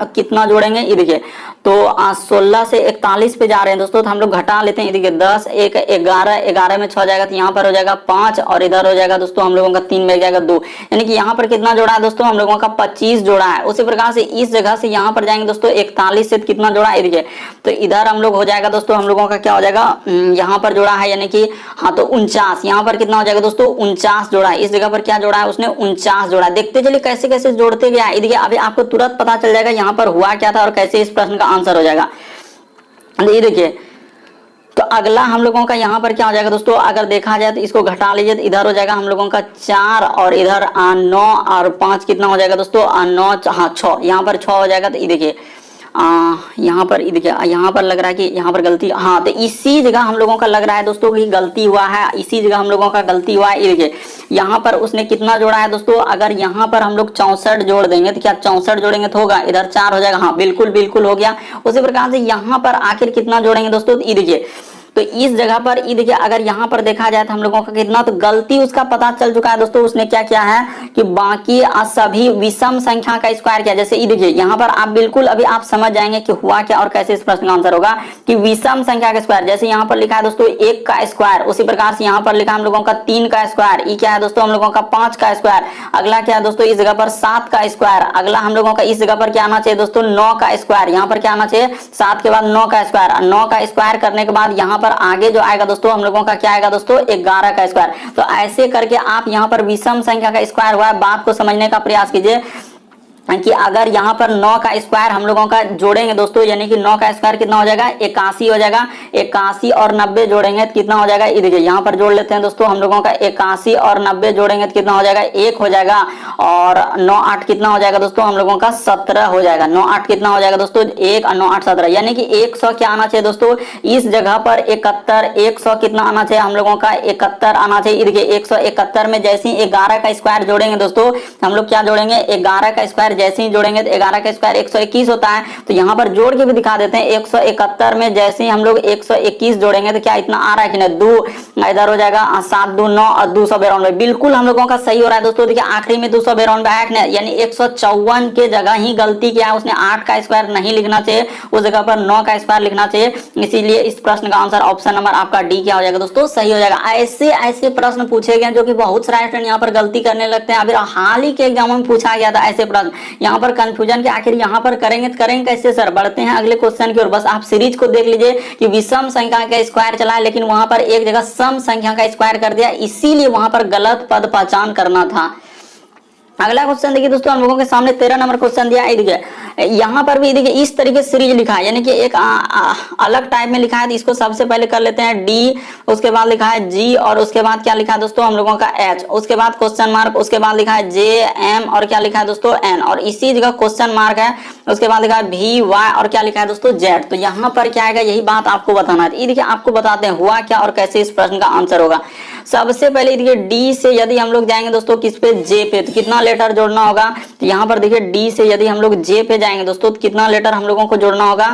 कितना जोड़ेंगे, ये देखिए तो 16 से 41 पे जा रहे हैं दोस्तों, तो हम लोग घटा लेते हैं। देखिए 10 1 11, 11 में 6 जाएगा तो यहाँ पर हो जाएगा 5 और इधर हो जाएगा दोस्तों हम लोगों का 3 में जाएगा 2, यानी कि यहाँ पर कितना जोड़ा है दोस्तों, हम लोगों का 25 जोड़ा है। उसी प्रकार से इस जगह से यहाँ पर जाएंगे दोस्तों 41 से कितना जोड़ा है, देखिए तो इधर हम लोग हो जाएगा दोस्तों, हम लोगों का क्या हो जाएगा, यहाँ पर जोड़ा है यानी कि हाँ तो 49, यहाँ पर कितना हो जाएगा दोस्तों 49 जोड़ा है। इस जगह पर क्या जोड़ा है उसने, 49 जोड़ा है। देखते चलिए कैसे कैसे जोड़ते गया है, देखिए अभी आपको तुरंत पता चल जाएगा यहाँ पर हुआ क्या था और कैसे इस प्रश्न का आंसर हो जाएगा। ये देखिए तो अगला हम लोगों का यहाँ पर क्या हो जाएगा दोस्तों, अगर देखा जाए तो इसको घटा लीजिए तो इधर हो जाएगा हम लोगों का 4 और इधर 9 और 5 कितना हो जाएगा दोस्तों 9 हाँ 6, यहाँ पर 6 हो जाएगा। तो ये देखिए यहाँ पर देखिए यहाँ पर लग रहा है कि यहाँ पर गलती, हाँ तो इसी जगह हम लोगों का लग रहा है दोस्तों कि गलती हुआ है, इसी जगह हम लोगों का गलती हुआ है। ये देखिए यहाँ पर उसने कितना जोड़ा है दोस्तों, अगर यहाँ पर हम लोग 64 जोड़ देंगे तो क्या 64 जोड़ेंगे तो होगा, इधर 4 हो जाएगा, हाँ बिल्कुल बिल्कुल हो गया। उसी प्रकार से यहाँ पर आखिर कितना जोड़ेंगे दोस्तों, ये देखिए तो इस जगह पर ये देखिए अगर यहाँ पर देखा जाए तो हम लोगों का कितना, तो गलती उसका पता चल चुका है दोस्तों। उसने क्या किया है कि बाकी सभी विषम संख्या का स्क्वायर किया। जैसे ये देखिए यहाँ पर आप बिल्कुल अभी आप समझ जाएंगे कि हुआ क्या और कैसे इस प्रश्न का आंसर होगा कि विषम संख्या का स्क्वायर। जैसे यहाँ पर लिखा है दोस्तों 1 का स्क्वायर, उसी प्रकार से यहाँ पर लिखा है हम लोगों का 3 का स्क्वायर, ये क्या है दोस्तों हम लोगों का 5 का स्क्वायर। अगला क्या है दोस्तों इस जगह पर 7 का स्क्वायर, अगला हम लोगों का इस जगह पर क्या आना चाहिए दोस्तों 9 का स्क्वायर, यहाँ पर क्या आना चाहिए 7 के बाद 9 का स्क्वायर, 9 का स्क्वायर करने के बाद यहाँ पर आगे जो आएगा दोस्तों हम लोगों का क्या आएगा दोस्तों 11 का स्क्वायर। तो ऐसे करके आप यहाँ पर विषम संख्या का स्क्वायर हुआ है, बात को समझने का प्रयास कीजिए कि अगर यहाँ पर 9 का स्क्वायर हम लोगों का जोड़ेंगे दोस्तों, यानी कि 9 का स्क्वायर कितना हो जाएगा 81 हो जाएगा, 81 और 90 जोड़ेंगे तो कितना हो जाएगा, ये देखिए यहाँ पर जोड़ लेते हैं दोस्तों हम लोगों का 81 और 90 जोड़ेंगे तो कितना हो जाएगा 1 हो जाएगा, और 9 8 कितना हो जाएगा दोस्तों हम लोगों का 17 हो जाएगा। 9 8 कितना हो जाएगा दोस्तों 1 और 9 8 17, यानी कि 100 क्या आना चाहिए दोस्तों इस जगह पर 71, 100 कितना आना चाहिए हम लोगों का 71 आना चाहिए। देखिए 171 में जैसे ही 11 का स्क्वायर जोड़ेंगे दोस्तों हम लोग क्या जोड़ेंगे 11 का स्क्वायर जैसे ही जोड़ेंगे तो 11 का स्क्वायर 121 होता है। तो यहाँ पर जोड़ के भी दिखा देते हैं 171 में जैसे ही हम लोग 121 जोड़ेंगे तो क्या इतना आ रहा है कि नहीं 2, इधर हो जाएगा 7 2 9 और 292, बिल्कुल हम लोगों का सही हो रहा है दोस्तों। देखिए आखिरी में 292 आया कि नहीं, यानी 154 के जगह ही गलती किया है, उसने 8 का स्क्वायर नहीं लिखना चाहिए, उस जगह पर 9 का स्क्वायर लिखना चाहिए। इसीलिए इस प्रश्न का आंसर ऑप्शन नंबर आपका डी क्या हो जाएगा दोस्तों सही हो जाएगा। ऐसे ऐसे प्रश्न पूछे गए जो कि बहुत सारे स्टूडेंट यहाँ पर गलती करने लगते हैं। अभी हाल ही के एग्जाम में पूछा गया था ऐसे प्रश्न, यहाँ पर कंफ्यूजन के आखिर यहाँ पर करेंगे तो करेंगे कैसे सर। बढ़ते हैं अगले क्वेश्चन की ओर, बस आप सीरीज को देख लीजिए कि विषम संख्या का स्क्वायर चला है लेकिन वहां पर एक जगह सम संख्या का स्क्वायर कर दिया, इसीलिए वहां पर गलत पद पहचान करना था। अगला क्वेश्चन देखिए दोस्तों हम लोगों के सामने 13 नंबर क्वेश्चन दिया है। देखिए यहाँ पर भी देखिए इस तरीके से सीरीज लिखा है, यानी कि एक अलग टाइप में लिखा है। तो इसको सबसे पहले कर लेते हैं डी, उसके बाद लिखा है जी, और उसके बाद क्या लिखा है दोस्तों हम लोगों का एच, उसके बाद क्वेश्चन मार्क, उसके बाद लिखा है जे एम और क्या लिखा है दोस्तों एन, और इसी जगह क्वेश्चन मार्क है, उसके बाद लिखा है वी वाई और क्या लिखा है दोस्तों जेड। तो यहाँ पर क्या आएगा यही बात आपको बताना है। ये देखिए आपको बताते हैं हुआ क्या और कैसे इस प्रश्न का आंसर होगा। सबसे पहले देखिए डी से यदि हम लोग जाएंगे दोस्तों किस पे जे पे, तो कितना लेटर जोड़ना होगा। तो यहाँ पर देखिए डी से यदि हम लोग जे पे जाएंगे दोस्तों तो कितना लेटर हम लोगों को जोड़ना होगा,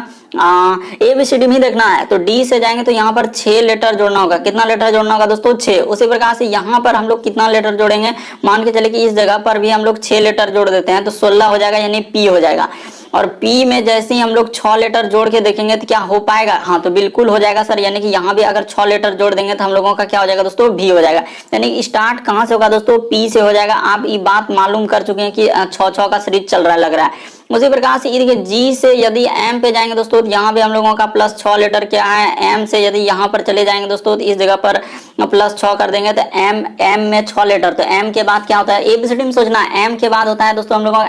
ABCD में देखना है। तो डी से जाएंगे तो यहाँ पर 6 लेटर जोड़ना होगा। कितना लेटर जोड़ना होगा दोस्तों 6। उसी प्रकार से यहाँ पर हम लोग कितना लेटर जोड़ेंगे, मान के चले कि इस जगह पर भी हम लोग 6 लेटर जोड़ देते हैं तो 16 हो जाएगा, यानी P हो जाएगा। और P में जैसे ही हम लोग 6 लेटर जोड़ के देखेंगे तो क्या हो पाएगा, हाँ तो बिल्कुल हो जाएगा सर, यानी कि यहाँ भी अगर 6 लेटर जोड़ देंगे तो हम लोगों का क्या हो जाएगा दोस्तों V हो जाएगा। यानी स्टार्ट कहाँ से होगा दोस्तों P से हो जाएगा। आप ये बात मालूम कर चुके हैं कि 6 का सीरीज चल रहा है लग रहा है। उसी प्रकार से देखिए जी से यदि एम पे जाएंगे दोस्तों तो यहाँ भी हम लोगों का +6 लेटर क्या है। एम से यदि यहाँ पर चले जाएंगे दोस्तों तो इस जगह पर +6 कर देंगे तो एम में 6 लेटर। तो एम के बाद क्या होता है, ABCD में सोचना, एम के बाद होता है दोस्तों हम लोगों का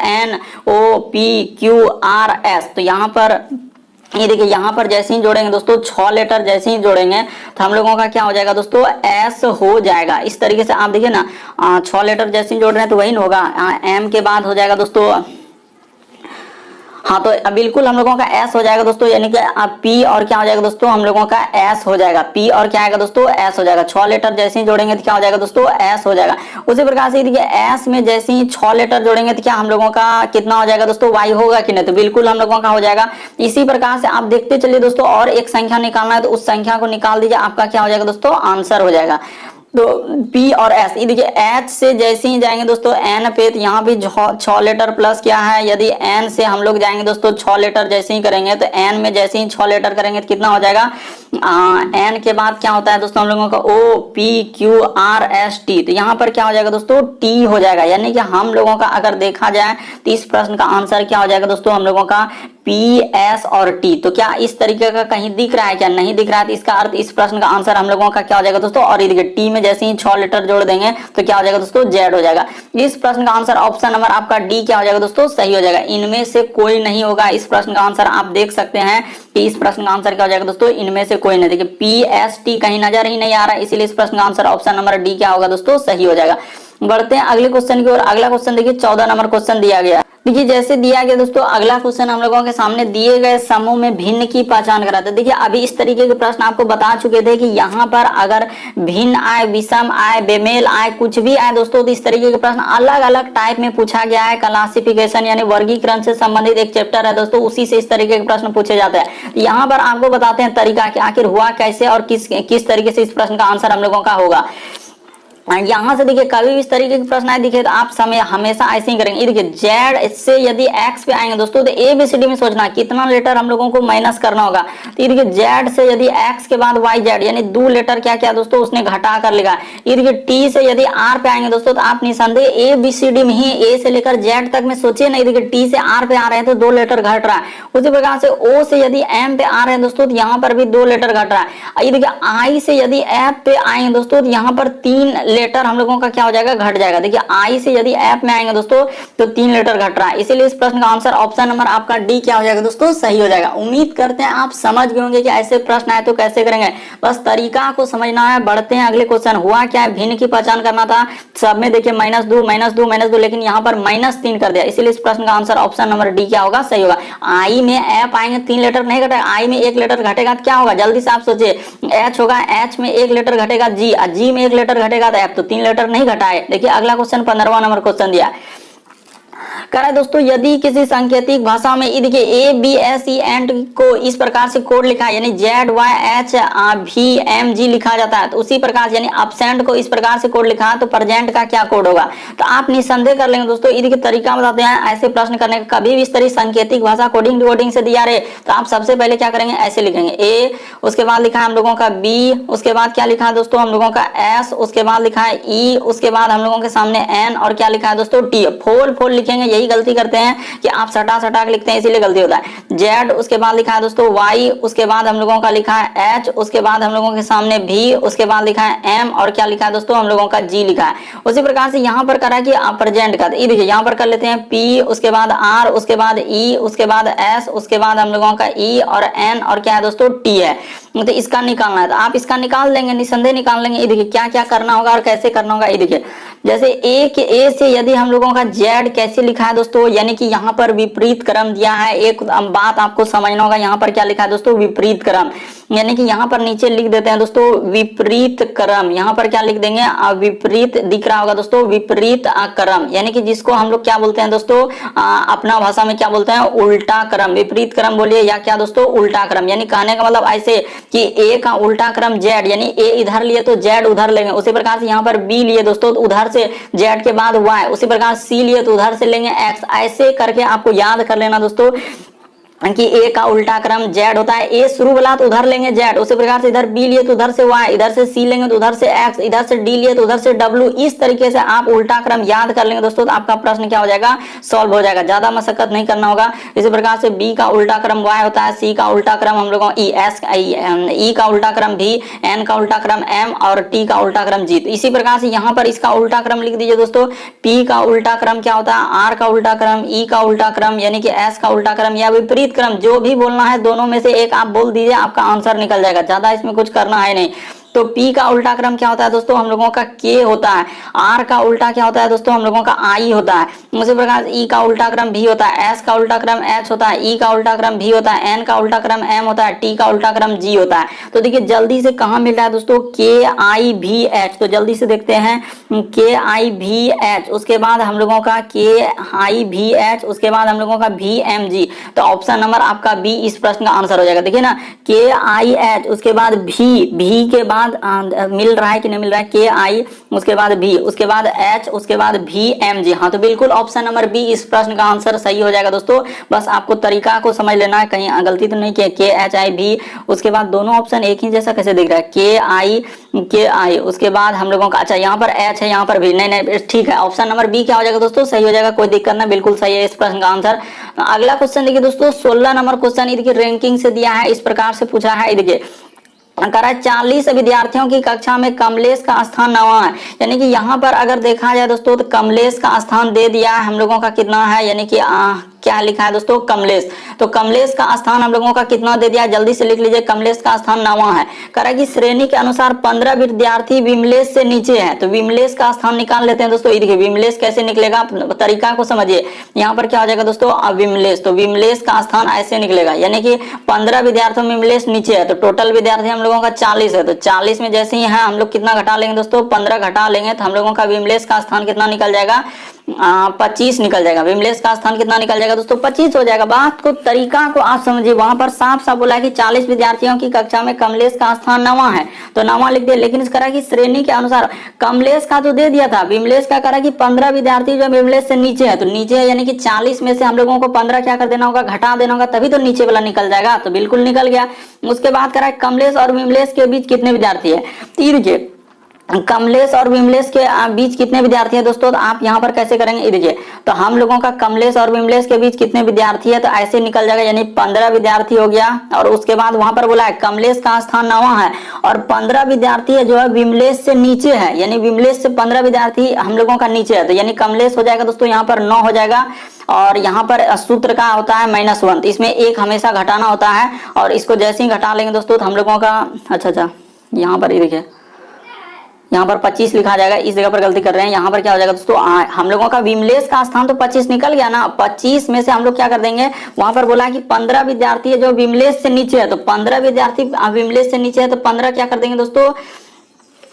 NOPQRS। तो यहाँ पर ये देखिए यहाँ पर जैसे ही जोड़ेंगे दोस्तों 6 लेटर जैसे ही जोड़ेंगे तो हम लोगों का क्या हो जाएगा दोस्तों एस हो जाएगा। इस तरीके से आप देखिए ना 6 लेटर जैसे ही जोड़ रहे हैं तो वही होगा। एम के बाद हो जाएगा दोस्तों हाँ तो बिल्कुल हम लोगों का एस हो जाएगा दोस्तों, यानी कि पी और क्या हो जाएगा दोस्तों हम लोगों का एस हो जाएगा। पी और क्या आएगा दोस्तों एस हो जाएगा। 6 लेटर जैसे ही जोड़ेंगे तो क्या हो जाएगा दोस्तों एस हो जाएगा। उसी प्रकार से देखिए एस में जैसे ही 6 लेटर जोड़ेंगे तो क्या हम लोगों का कितना हो जाएगा दोस्तों वाई होगा कि नहीं, तो बिल्कुल हम लोगों का हो जाएगा। इसी प्रकार से आप देखते चलिए दोस्तों, और एक संख्या निकालना है तो उस संख्या को निकाल दीजिए, आपका क्या हो जाएगा दोस्तों आंसर हो जाएगा। तो P और S, ये देखिए H से जैसे ही जाएंगे दोस्तों N पे, तो यहाँ भी 6 लेटर प्लस क्या है, यदि N से हम लोग जाएंगे दोस्तों 6 लेटर जैसे ही करेंगे तो N में जैसे ही 6 लेटर करेंगे तो कितना हो जाएगा, N के बाद क्या होता है दोस्तों हम लोगों का O P Q R S T, तो यहाँ पर क्या हो जाएगा दोस्तों T हो जाएगा। यानी कि हम लोगों का अगर देखा जाए तो इस प्रश्न का आंसर क्या हो जाएगा दोस्तों हम लोगों का P S और T। तो क्या इस तरीके का कहीं दिख रहा है, क्या नहीं दिख रहा है, तो इसका अर्थ इस प्रश्न का आंसर हम लोगों का क्या हो जाएगा दोस्तों, और देखिए T में जैसे ही 6 लेटर जोड़ देंगे तो क्या हो जाएगा दोस्तों Z हो जाएगा। इस प्रश्न का आंसर ऑप्शन नंबर आपका D क्या हो जाएगा दोस्तों सही हो जाएगा। इनमें से कोई नहीं होगा इस प्रश्न का आंसर। आप देख सकते हैं कि इस प्रश्न का आंसर क्या हो जाएगा दोस्तों, इनमें से कोई नहीं। देखिए P S T कहीं नजर ही नहीं आ रहा है, इसीलिए इस प्रश्न का आंसर ऑप्शन नंबर D क्या होगा दोस्तों सही हो जाएगा। बढ़ते हैं अगले क्वेश्चन की ओर। अगला क्वेश्चन देखिए 14 नंबर क्वेश्चन दिया गया। देखिए जैसे दिया गया दोस्तों, अगला क्वेश्चन हम लोगों के सामने दिए गए समूह में भिन्न की पहचान कराते। देखिए अभी इस तरीके के प्रश्न आपको बता चुके थे कि यहाँ पर अगर भिन्न आए, विषम आए, बेमेल आए, कुछ भी आए दोस्तों, तो इस तरीके के प्रश्न अलग अलग टाइप में पूछा गया है। क्लासिफिकेशन यानी वर्गीकरण से संबंधित एक चैप्टर है दोस्तों, उसी से इस तरीके के प्रश्न पूछे जाते हैं। यहाँ पर आपको बताते हैं तरीका कि आखिर हुआ कैसे और किस तरीके से इस प्रश्न का आंसर हम लोगों का होगा। यहाँ से देखिए कभी भी इस तरीके के प्रश्न आए दिखे तो आप समय हमेशा ऐसे ही करेंगे। देखिए जेड से यदि एक्स पे आएंगे दोस्तों तो ABCD में सोचना कितना लेटर हम लोगों को माइनस करना होगा। तो देखिए जेड से यदि एक्स के बाद वाई जेड यानी 2 लेटर क्या क्या दोस्तों उसने घटा कर लिखा। ये देखिए टी से यदि आर पे आएंगे दोस्तों तो आप निसंदेह ABCD में ही ए से लेकर जेड तक में सोचिए नहीं। देखिए टी से आर पे आ रहे हैं तो 2 लेटर घट रहा है। उसी प्रकार से ओ से यदि एम पे आ रहे हैं दोस्तों तो यहाँ पर भी 2 लेटर घट रहा है। ये देखिए आई से यदि एफ पे आएंगे दोस्तों तो यहाँ पर 3 लेटर हम लोगों का क्या हो जाएगा घट जाएगा। देखिए आई से यदि एफ में आएंगे दोस्तों तो 3 लेटर घट रहा है, इसीलिए इस प्रश्न का आंसर ऑप्शन नंबर आपका डी क्या हो जाएगा दोस्तों सही हो जाएगा। उम्मीद करते हैं आप समझ गए होंगे कि ऐसे प्रश्न आए तो कैसे करेंगे, बस तरीका को समझना है। बढ़ते हैं अगले क्वेश्चन। हुआ क्या है, भिन्न की पहचान करना था। सब में देखिए -2, लेकिन यहाँ पर -3 कर दिया, इसीलिए इस प्रश्न का आंसर ऑप्शन नंबर डी क्या होगा सही होगा। आई में एफ आएंगे 3 लेटर नहीं घटेगा, आई में 1 लेटर घटेगा तो क्या होगा जल्दी से आप सोचिए। एच होगा, एच में 1 लेटर घटेगा जी, जी में 1 लेटर घटेगा तो एफ, तो 3 लेटर नहीं घटाए। देखिए अगला क्वेश्चन 15वां नंबर क्वेश्चन दिया कह रहा है दोस्तों, यदि किसी सांकेतिक भाषा में ये देखिए A B S E and को इस प्रकार से कोड लिखा है यानी जेड वाई एच भी एम जी लिखा जाता है, तो उसी प्रकार से यानी अपसेंट को इस प्रकार से कोड लिखा है तो प्रेजेंट का क्या कोड होगा। तो आप निसंदेह कर लेंगे दोस्तों। ये देखिए तरीका बताते हैं ऐसे प्रश्न करने का। कभी भी इस तरह सांकेतिक भाषा कोडिंग डिकोडिंग से दिया रहे तो आप सबसे पहले क्या करेंगे, ऐसे लिखेंगे ए, उसके बाद लिखा है हम लोगों का बी, उसके बाद क्या लिखा है दोस्तों हम लोगों का एस, उसके बाद लिखा है ई, उसके बाद हम लोगों के सामने एन और क्या लिखा है दोस्तों टी। फोल फोल लिखेंगे, यही गलती करते हैं कि आप सटा सटा के लिखते हैं इसीलिए गलती होता है। जेड, उसके बाद लिखा है दोस्तों वाई, उसके बाद हम लोगों का लिखा है एच, उसके बाद हम लोगों के सामने भी, उसके बाद लिखा है एम और क्या लिखा है दोस्तों हम लोगों का जी लिखा है। उसी प्रकार से यहाँ पर करा कि प्रेजेंट का, ये देखिए यहाँ पर कर लेते हैं पी, उसके बाद आर, उसके बाद ई, उसके बाद एस, उसके बाद हम लोगों का ई और एन और क्या है दोस्तों टी है। तो इसका निकालना है तो आप इसका निकाल लेंगे, निसंदेह निकाल लेंगे। ये देखिए क्या क्या करना होगा और कैसे करना होगा। ये देखिए जैसे ए से यदि हम लोगों का जेड कैसे लिखा है दोस्तों, यानी कि यहाँ पर विपरीत क्रम दिया है। एक बात आपको समझना होगा, यहाँ पर क्या लिखा है दोस्तों विपरीत क्रम, यानी कि यहाँ पर नीचे लिख देते हैं दोस्तों विपरीत क्रम। यहाँ पर क्या लिख देंगे, विपरीत दिख रहा होगा दोस्तों विपरीत क्रम, यानी कि जिसको हम लोग क्या बोलते हैं दोस्तों अपना भाषा में क्या बोलते हैं उल्टा क्रम। विपरीत क्रम बोलिए या क्या दोस्तों उल्टा क्रम, यानी कहने का मतलब ऐसे कि ए का उल्टा क्रम जेड, यानी ए इधर लिए तो जेड उधर लेंगे। उसी प्रकार से यहाँ पर बी लिए दोस्तों तो उधर से जेड के बाद वाई, उसी प्रकार सी लिए तो उधर से लेंगे एक्स। ऐसे करके आपको याद कर लेना दोस्तों कि ए का उल्टा क्रम जेड होता है। ए शुरू वाला तो उधर लेंगे जेड, उसी प्रकार से इधर बी लिए तो उधर से वाई, इधर से सी लेंगे तो उधर से एक्स, इधर से डी लिए तो उधर से डब्ल्यू। इस तरीके से आप उल्टा क्रम याद कर लेंगे दोस्तों तो आपका प्रश्न क्या हो जाएगा सॉल्व हो जाएगा, ज्यादा मशक्कत नहीं करना होगा। इसी प्रकार से बी का उल्टा क्रम वाई होता है, सी का उल्टा क्रम हम लोगों ई, एस ई का उल्टा क्रम भी, एन का उल्टा क्रम एम और टी का उल्टा क्रम जी। तो इसी प्रकार से यहाँ पर इसका उल्टा क्रम लिख दीजिए दोस्तों। पी का उल्टा क्रम क्या होता है, आर का उल्टा क्रम, ई का उल्टा क्रम यानी कि एस का उल्टा क्रम या विपरीत क्रम, जो भी बोलना है दोनों में से एक आप बोल दीजिए, आपका आंसर निकल जाएगा, ज्यादा इसमें कुछ करना है नहीं। तो P का उल्टा क्रम क्या होता है दोस्तों हम लोगों का K होता है। R का उल्टा क्या होता है दोस्तों हम लोगों का I होता है। उसी प्रकार ई का उल्टा क्रम भी होता है, एस का उल्टा क्रम एच होता है, ई का उल्टा क्रम भी होता है, एन का उल्टा क्रम एम होता है, टी का उल्टा क्रम जी होता है। तो देखिए जल्दी से कहाँ मिल रहा है दोस्तों, के आई भी एच। तो जल्दी से देखते हैं के आई भी एच, उसके बाद हम लोगों का के आई भी एच, उसके बाद हम लोगों का भी एम जी। तो ऑप्शन नंबर आपका बी इस प्रश्न का आंसर हो जाएगा। देखिए ना, के आई एच, उसके बाद भी के बाद मिल रहा है कि नहीं मिल रहा है, के आई, उसके बाद भी, उसके बाद एच, उसके बाद भी एम जी। हाँ, तो बिल्कुल ऑप्शन नंबर बी इस प्रश्न का आंसर सही हो जाएगा दोस्तों। बस आपको तरीका को समझ लेना है, कहीं गलती तो नहीं किया। के एच आई भी, उसके बाद दोनों ऑप्शन एक ही जैसा कैसे दिख रहा है, के आई, उसके बाद हम लोगों का, अच्छा यहाँ पर एच है, यहाँ पर भी, नहीं नहीं ठीक है, ऑप्शन नंबर बी क्या हो जाएगा दोस्तों, सही हो जाएगा, कोई दिक्कत नहीं, बिल्कुल सही है इस प्रश्न का आंसर। अगला क्वेश्चन देखिए दोस्तों, 16 नंबर क्वेश्चन, ये देखिए रैंकिंग से दिया है, इस प्रकार से पूछा है। देखिए करा 40 विद्यार्थियों की कक्षा में कमलेश का स्थान 9वां है, यानी कि यहाँ पर अगर देखा जाए दोस्तों तो कमलेश का स्थान दे दिया है हम लोगों का कितना है, यानी कि क्या लिखा है दोस्तों, कमलेश। तो कमलेश का स्थान हम लोगों का कितना दे दिया, जल्दी से लिख लीजिए, कमलेश का स्थान 9वां है। करा कि श्रेणी के अनुसार 15 विद्यार्थी विमलेश से नीचे है, तो विमलेश का स्थान निकाल लेते हैं दोस्तों। ये देखिए विमलेश कैसे निकलेगा, तरीका को समझिए। यहाँ पर क्या हो जाएगा दोस्तों, विमलेश, तो विमलेश का स्थान ऐसे निकलेगा, यानी कि 15 विद्यार्थियों में विमलेश नीचे है, तो टोटल विद्यार्थी हम लोगों का 40 है, तो 40 में जैसे ही है हम लोग कितना घटा लेंगे दोस्तों, 15 घटा लेंगे, तो हम लोगों का विमलेश का स्थान कितना निकल जाएगा, 25 निकल जाएगा। विमलेश का स्थान कितना निकल जाएगा दोस्तों, 25 हो जाएगा। बात को, तरीका को आप समझिए, वहां पर साफ साफ बोला है कि 40 विद्यार्थियों की कक्षा में कमलेश का स्थान 9वां है, तो 9वां लिख दिया। लेकिन इस करा की श्रेणी के अनुसार कमलेश का तो दे दिया था, विमलेश का करा कि 15 विद्यार्थी जो विमलेश से नीचे है, तो नीचे है, यानी कि 40 में से हम लोगों को 15 क्या कर देना होगा, घटा देना होगा, तभी तो नीचे वाला निकल जाएगा, तो बिल्कुल निकल गया। उसके बाद करा कमलेश और विमलेश के बीच कितने विद्यार्थी है, तीर कमलेश और विमलेश के बीच कितने विद्यार्थी हैं दोस्तों, तो आप यहाँ पर कैसे करेंगे, ये देखिए, तो हम लोगों का कमलेश और विमलेश के बीच कितने विद्यार्थी है, तो ऐसे निकल जाएगा, यानी 15 विद्यार्थी हो गया। और उसके बाद वहां पर बोला है कमलेश का स्थान 9वां है और 15 विद्यार्थी है जो है विमलेश से नीचे है, यानी विमलेश से 15 विद्यार्थी हम लोगों का नीचे है, तो यानी कमलेश हो जाएगा दोस्तों यहाँ पर 9 हो जाएगा। और यहाँ पर सूत्र का होता है -1, इसमें एक हमेशा घटाना होता है, और इसको जैसे ही घटा लेंगे दोस्तों तो हम लोगों का, अच्छा यहाँ पर ये देखिए, यहाँ पर 25 लिखा जाएगा, इस जगह पर गलती कर रहे हैं। यहाँ पर क्या हो जाएगा दोस्तों, हम लोगों का विमलेश का स्थान तो 25 निकल गया ना, 25 में से हम लोग क्या कर देंगे, वहां पर बोला है कि 15 विद्यार्थी है जो विमलेश से नीचे है, तो 15 विद्यार्थी विमलेश से नीचे है, तो 15 क्या कर देंगे दोस्तों,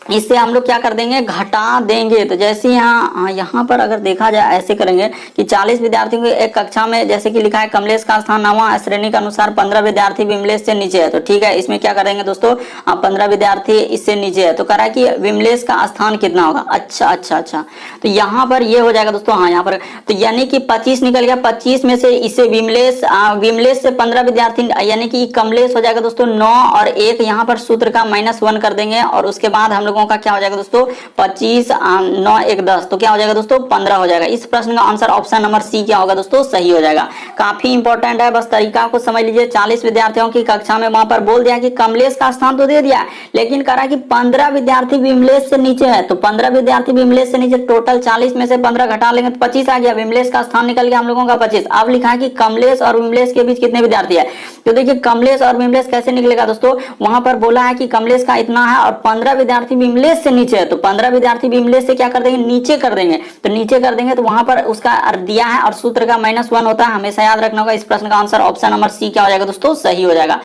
इससे हम लोग क्या कर देंगे, घटा देंगे। तो जैसे यहाँ पर अगर देखा जाए ऐसे करेंगे कि 40 विद्यार्थियों की एक कक्षा में, जैसे कि लिखा है कमलेश का स्थान 9वां, श्रेणी के अनुसार 15 विद्यार्थी विमलेश से नीचे है, तो ठीक है, इसमें क्या करेंगे दोस्तों, 15 विद्यार्थी इससे नीचे है, तो कह रहा है कि विमलेश का स्थान कितना होगा, अच्छा, तो यहाँ पर ये हो जाएगा दोस्तों, हाँ यहाँ पर, तो यानी कि 25 निकल गया, 25 में से इससे विमलेश से 15 विद्यार्थी, यानी कि कमलेश हो जाएगा दोस्तों 9, और एक यहाँ पर सूत्र का -1 कर देंगे, और उसके बाद हम लोग का क्या हो जाएगा दोस्तों, 25 9 1 10, तो क्या हो जाएगा दोस्तों, 15 हो जाएगा। इस प्रश्न का आंसर ऑप्शन नंबर सी क्या होगा दोस्तों, सही हो जाएगा। काफी इंपॉर्टेंट है, बस तरीका को समझ लीजिए। 40 विद्यार्थियों की कक्षा में वहां पर बोल दिया कि कमलेश का स्थान तो दे दिया, लेकिन कह रहा कि 15 विद्यार्थी विमलेश से नीचे है, तो 15 विद्यार्थी विमलेश से नीचे, टोटल 40 में से 15 घटा लेंगे तो 25 आ गया, विमलेश का स्थान निकल गया हम लोगों का 25। अब लिखा है कि कमलेश और विमलेश के बीच कितने विद्यार्थी है, तो देखिए कमलेश और विमलेश कैसे निकलेगा दोस्तों, वहां पर बोला है कि कमलेश का इतना है और 15 विद्यार्थी विमलेश से नीचे है, तो 15 विद्यार्थी विमलेश से क्या कर देंगे, नीचे कर देंगे, तो नीचे कर देंगे, तो वहां पर उसका दिया है और सूत्र का -1 होता है, हमेशा याद रखना होगा। इस प्रश्न का आंसर ऑप्शन नंबर सी क्या हो जाएगा दोस्तों, सही हो जाएगा।